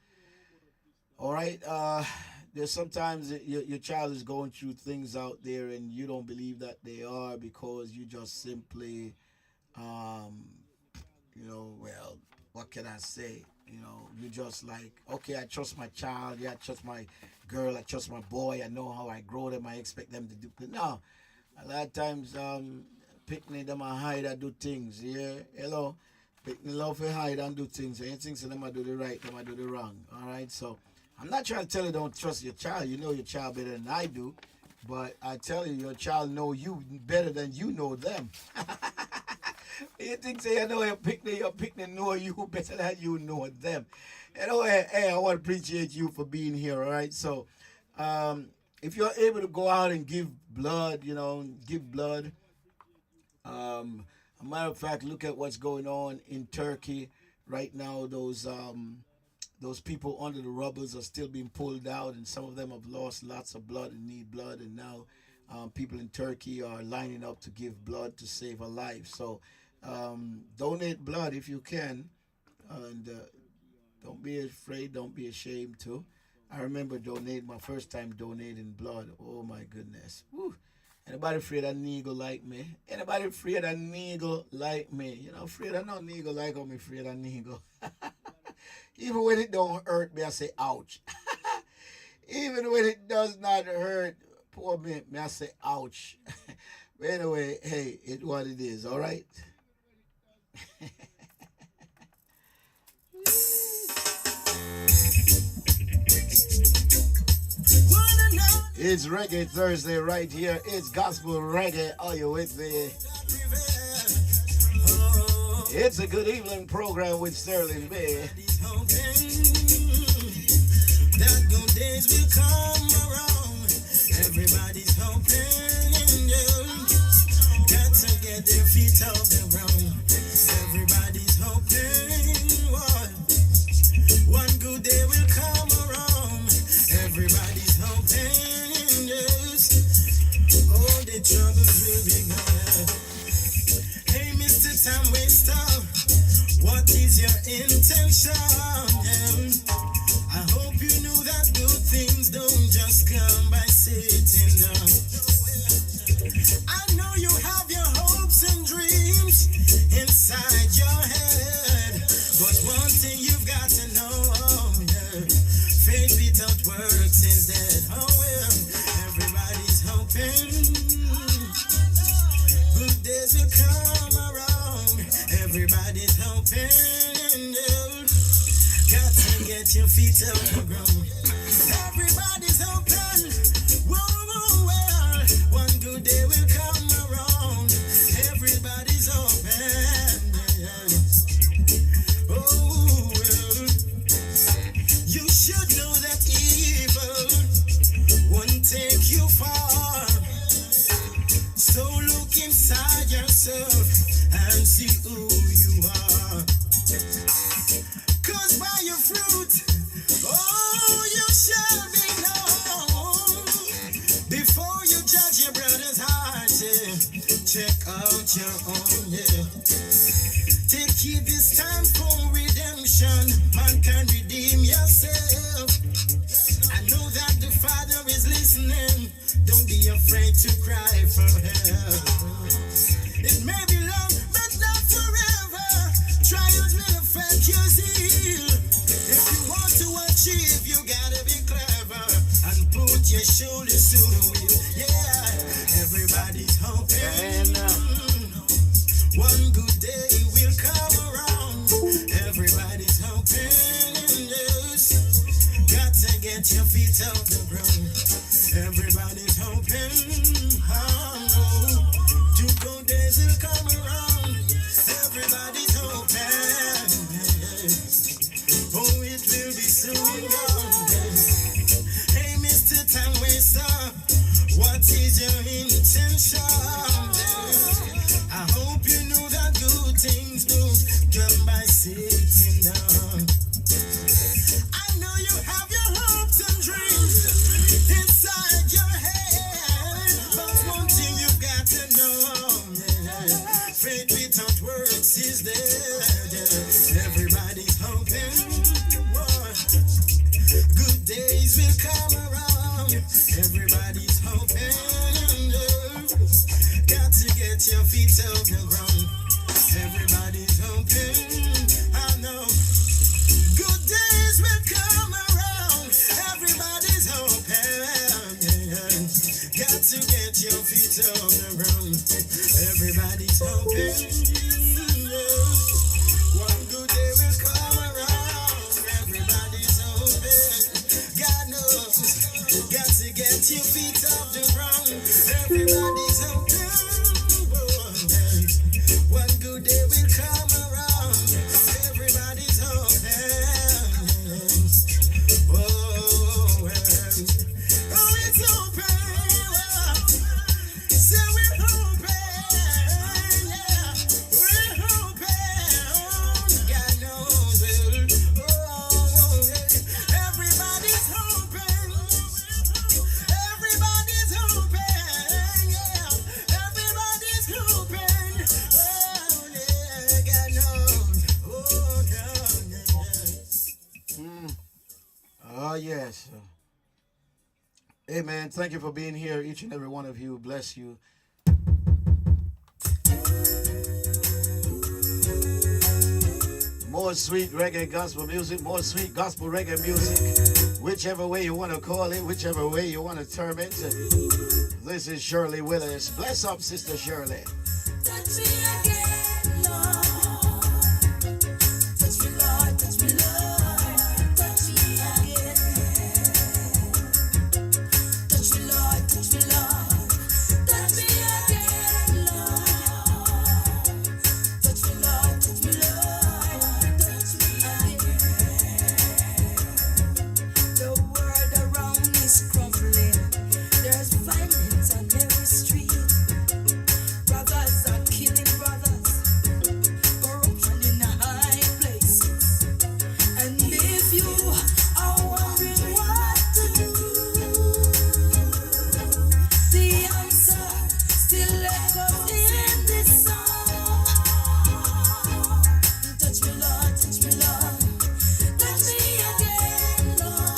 All right. There's sometimes your child is going through things out there, and you don't believe that they are, because you just simply, well, what can I say? You just like, okay, I trust my child. Yeah, I trust my girl. I trust my boy. I know how I grow them. I expect them to do. But no, a lot of times, picnic them and hide and do things. Yeah, hello. Picnic love to hide and do things. Anything so them I do the right, them I do the wrong. All right. So I'm not trying to tell you don't trust your child. You know your child better than I do. But I tell you, your child know you better than you know them. You think say you know your picnic know you better than you know them. Hey, I want to appreciate you for being here, all right? So, if you're able to go out and give blood, give blood. A matter of fact, look at what's going on in Turkey right now. Those people under the rubbles are still being pulled out, and some of them have lost lots of blood and need blood. And now people in Turkey are lining up to give blood to save a life. So donate blood if you can, and don't be afraid, don't be ashamed to. I remember donating my first time donating blood. Oh my goodness. Woo. Anybody afraid of needle like me? Anybody afraid of needle like me? Afraid of no needle like I'm afraid of needle. Even when it don't hurt me, I say ouch. Even when it does not hurt, poor me, I say ouch. But anyway, hey, it's what it is, all right? It's Reggae Thursday right here. It's Gospel Reggae. Are you with me? It's a good evening program with Sterling B. That good days will come around. Everybody's hoping, got to get their feet off the ground. Everybody's hoping, one good day will come around. Everybody's hoping, all the troubles will be gone. Hey, Mr. Time Waster, what is your intention? I hope you know that good things don't just come by sitting down. I know you have your hopes and dreams inside your head, but one thing you've got to know, faith without works is dead. Oh well, everybody's hoping good days will come around. Everybody's hoping, got to get your feet out the ground. Everybody's hoping, well, one good day will come around. Everybody's hoping, oh well. You should know that evil won't take you far. So look inside yourself and see who you are. 'Cause by your fruit, you shall be known. Before you judge your brother's heart, check out your own. Take it this time for redemption. Man can redeem yourself. I know that the Father is listening. Don't be afraid to cry for help. It may be long, but not forever. Trials will affect your zeal. If you want to achieve, you gotta be clever and put your shoulders to the wheel. Yeah, everybody's hoping one good day will come around. Everybody's hoping, got to get your feet off the ground. Everybody's hoping, two good days will come around. Everybody's hoping, oh, it will be soon gone. Hey, Mr. Time Waster, what is your intention? I hope you know that good things don't come by sitting down. I know you have your hopes and dreams inside your head, but one thing you've got to know, faith without works is dead. Everybody's hoping, good days will come around. Everybody's hoping, got to get your feet off the ground. Everybody's hoping, I know, Yes. Amen. Thank you for being here, each and every one of you. Bless you. More sweet reggae gospel music, more sweet gospel reggae music, whichever way you want to call it, whichever way you want to term it. This is Shirley Willis. Bless up, Sister Shirley. Touch me again, Lord. Touch me, Lord. Touch me, Lord. Touch me again. Touch me, Lord. Touch me, Lord. Touch me again, Lord. Touch me, Lord. Touch me, Lord. Touch me again. The world around is crumbling. There's violence on every street. Brothers are killing brothers. Corruption in the high places. And if you are wondering what to do, the answer still echoes in this song. Touch me, Lord, touch me, Lord. Touch me again, Lord.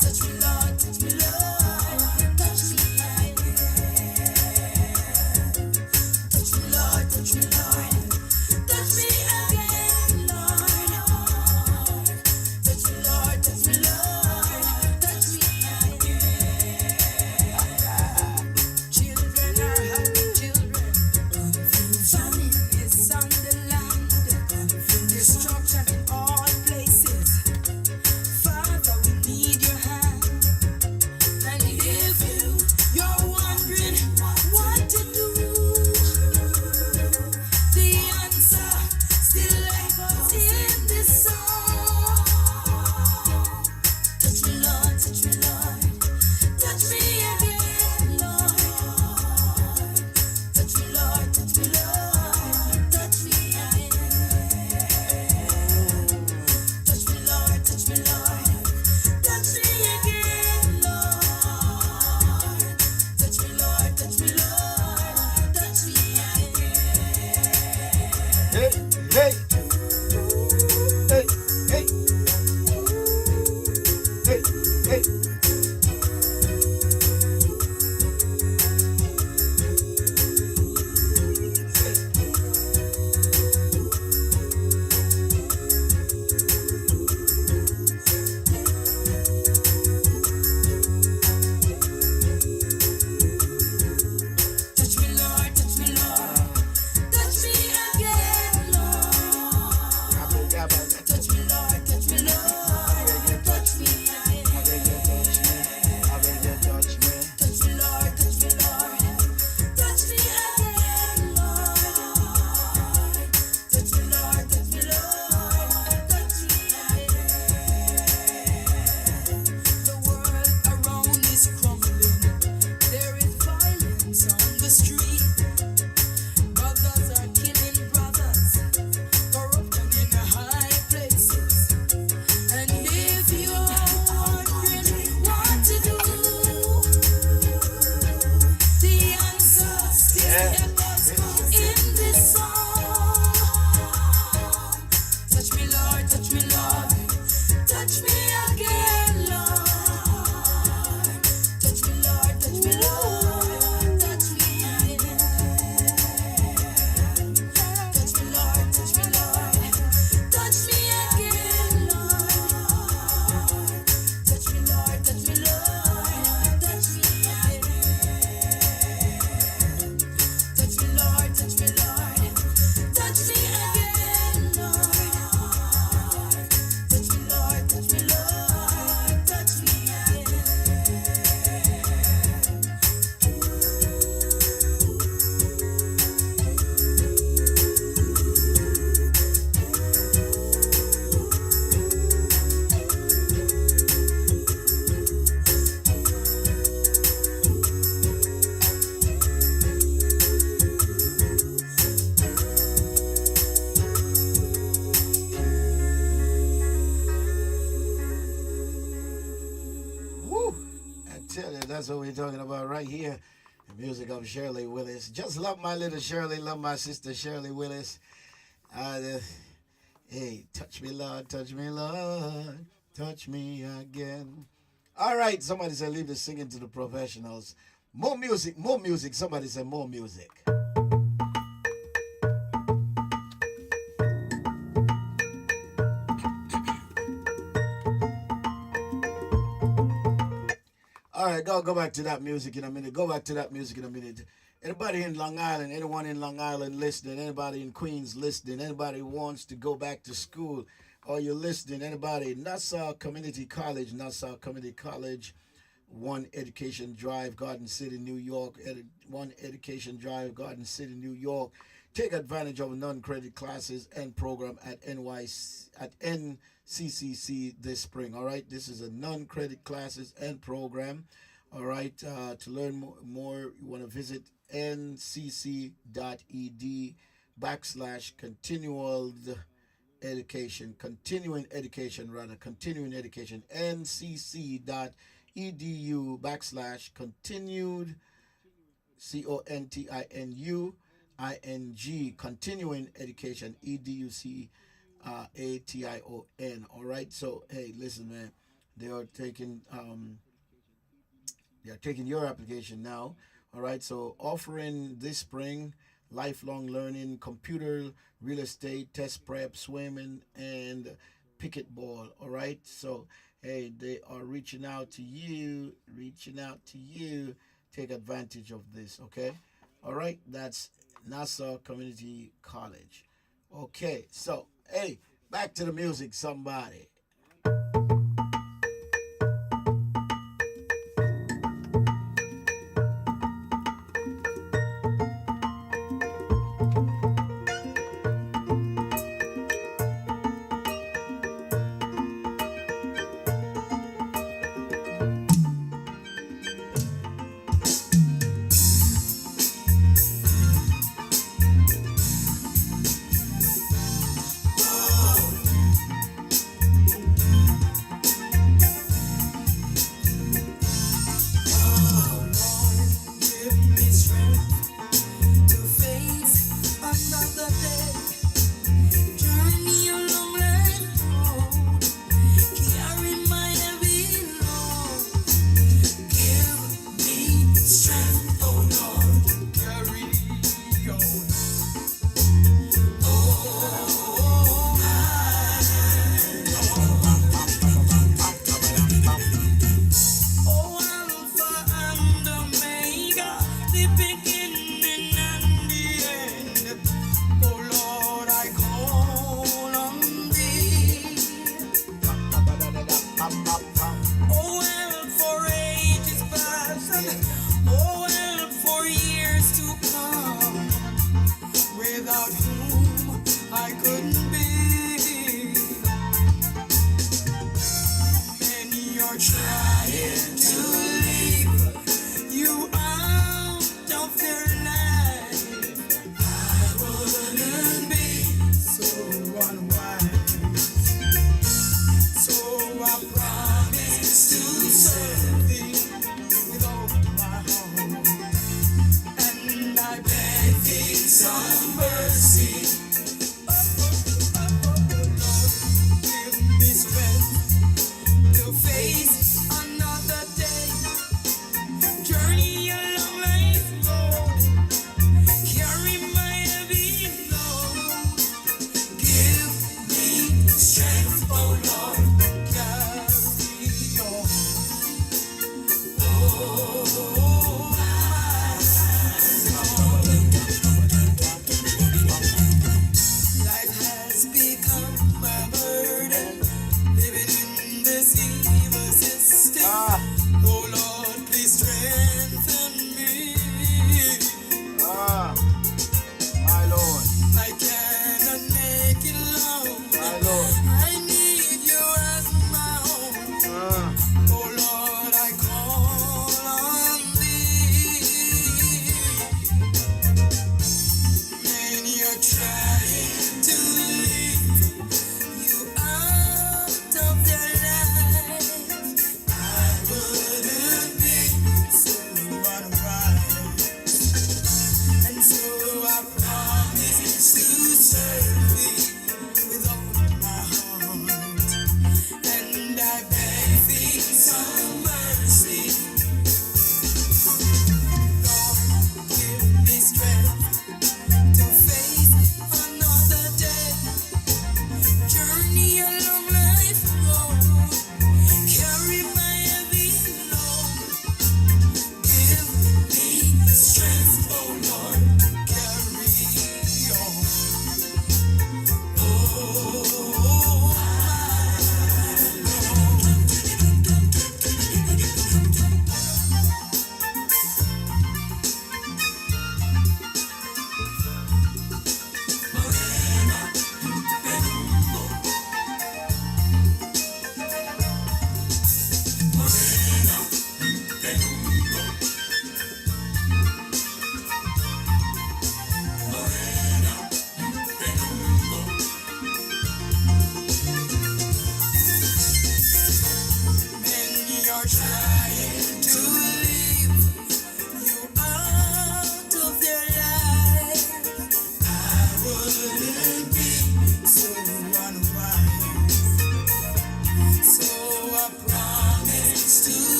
Touch me, Lord, touch me, Lord. Touch me again. Touch me, Lord, touch me, Lord. Touch me again, Lord. Touch me, Lord, touch me, Lord. Touch me again. Children are having children. Famine is on the land. Destruction in all places. Father, we need your hand. And if you're wondering what to do, the answer still echoes in this song. Touch me, Lord, touch me, Lord. Touch me again, Lord. Touch me, Lord, touch me, Lord. Touch me again. Touch me, Lord, touch me, Lord. Touch me again, Lord. Touch me, Lord, touch me, Lord. Touch me again. Hey, hey, hey, hey, hey, hey. Touch me, Lord, touch me, Lord. Touch me again, Lord. Touch me, Lord, touch me, Lord. Touch me again. Touch me, Lord, touch me, Lord. Touch me again, Lord. Touch me, Lord, touch me, Lord. Touch me again. The world around is crumbling. There is violence on the street. Brothers are killing brothers. Corruption in the high places. And if you're wondering what to do, the answer still echoes in this song. Touch me, Lord, touch me, Lord. Touch me again, Lord. Touch me, Lord, touch me, Lord. Touch me again. Touch me, Lord, touch me, Lord. Touch me again, Lord. Touch me, Lord, touch me, Lord. Touch me again. Touch me, Lord, touch me, Lord. Touch me again, Lord. Touch me, Lord, touch me, Lord. Touch me Woo! I tell you, that's what we're talking about right here. The music of Shirley Willis. Just love my little Shirley, love my sister Shirley Willis. Hey, touch me, Lord, touch me, Lord. Touch me again. All right, somebody said leave the singing to the professionals. More music, more music. Somebody said more music. All right, go back to that music in a minute. Go back to that music in a minute. Anybody in Long Island, anyone in Long Island listening, anybody in Queens listening, anybody who wants to go back to school, or you're listening, anybody in Nassau Community College, One Education Drive, Garden City, New York, One Education Drive, Garden City, New York. Take advantage of non-credit classes and program at NCCC this spring. All right, this is a non-credit classes and program. All right, to learn more, you want to visit ncc.ed/continual education, continuing education, ncc.edu/continued, CONTINUING, continuing education, EDUCATION. All right, so hey, listen, man, they are taking your application now. All right, so offering this spring lifelong learning, computer, real estate, test prep, swimming, and picket ball. All right, so hey, they are reaching out to you. Take advantage of this, okay? All right, that's Nassau Community College. Okay, so hey, back to the music, somebody.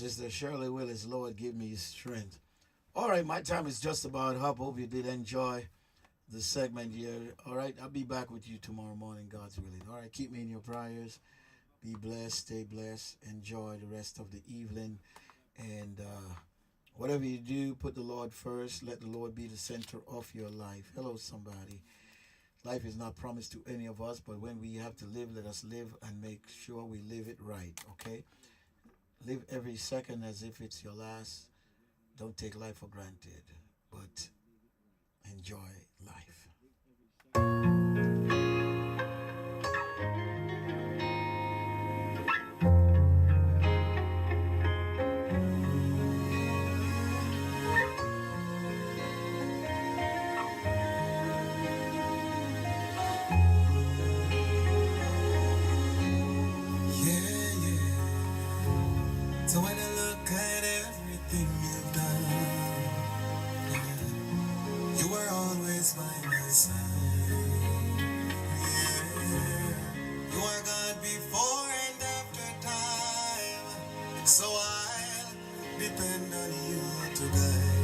Sister Shirley Willis, Lord, give me strength. All right, my time is just about up. Hope you did enjoy the segment here. All right, I'll be back with you tomorrow morning, God's willing. All right, keep me in your prayers. Be blessed, stay blessed, enjoy the rest of the evening. And whatever you do, put the Lord first. Let the Lord be the center of your life. Hello, somebody. Life is not promised to any of us, but when we have to live, let us live and make sure we live it right, okay? Live every second as if it's your last. Don't take life for granted, but enjoy life. Yeah, yeah. So when I look at everything you've done, you were always by my side. Yeah. You are God before and after time. So I'll depend on you to guide.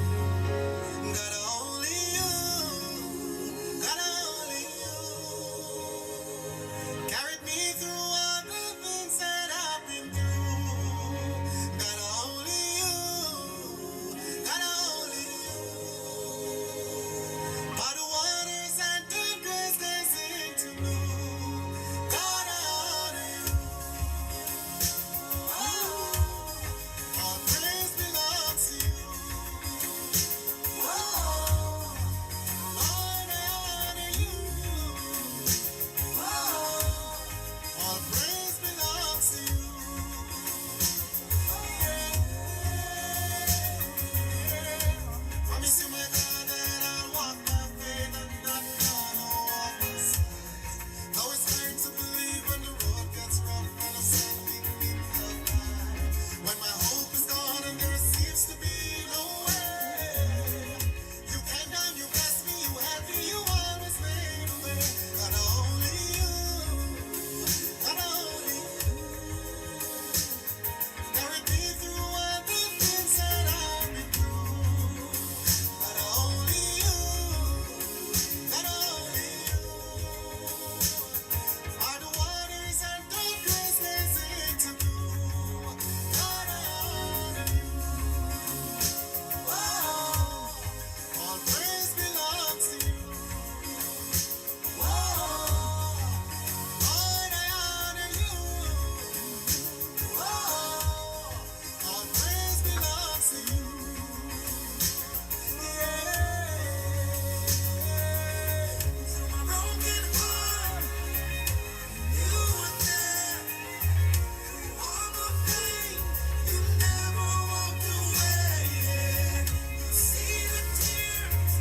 God only you, God only you. Carried me through all the things that I've been through. God only you, God only you. By the waters and the grace they seem to know. God I honor you. Oh, all praise belongs to you. Oh, Lord, I honor you. Oh, all praise belongs to you. Promise you, my God, that I'll walk by faith and not walk by sight. Though it's hard to believe when the road gets rough and I'm standing in the light. When my hope is gone and there seems to be no way. You came down, you blessed me, you had me, you always made a way. God only you, God only you. Carried me through all the things that I've been through. God only you, God only you. Are the waters and the grace they seem to do. God I honor you. Oh, all praise belongs to you. Oh, Lord I honor you. Oh, all praise belongs to you. Yeah. Through my broken heart, you were there. Through all the pain, you never walked away. Yeah. You see the tears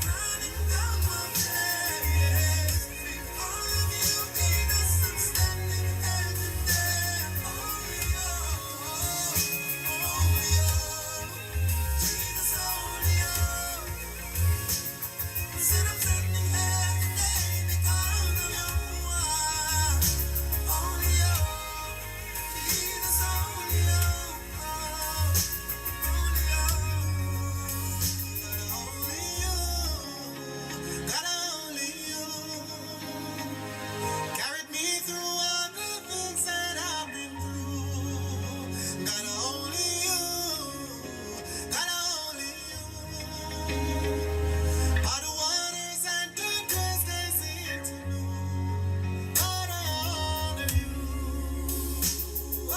running down my face. Because of you, Jesus, I'm standing here today. Only you, Jesus, only you. Said I'm standing here today because of you. Only you, Jesus, only you. Only you, God only you. Carried me through all the things that I've been through. God only you, God only you. By the waters and the grace they seem to know. God I honor you. Oh,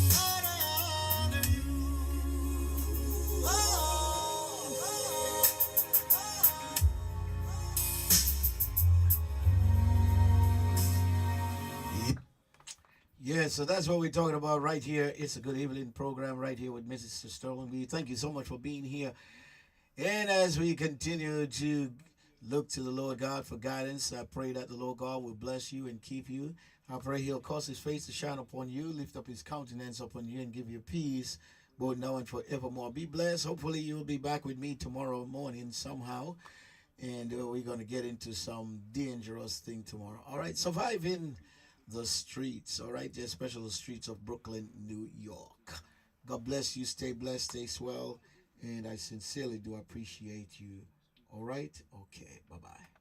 God I honor you. Oh, Yeah, so that's what we're talking about right here. It's a good evening program right here with Mrs. Sterling. Thank you so much for being here. And as we continue to look to the Lord God for guidance, I pray that the Lord God will bless you and keep you. I pray He'll cause His face to shine upon you, lift up His countenance upon you, and give you peace, both now and forevermore. Be blessed. Hopefully, you'll be back with me tomorrow morning somehow. and we're gonna get into some dangerous thing tomorrow. All right, surviving the streets. All right, the special streets of Brooklyn, New York. God bless you. Stay blessed. Stay swell, and I sincerely do appreciate you. All right. Okay. Bye bye.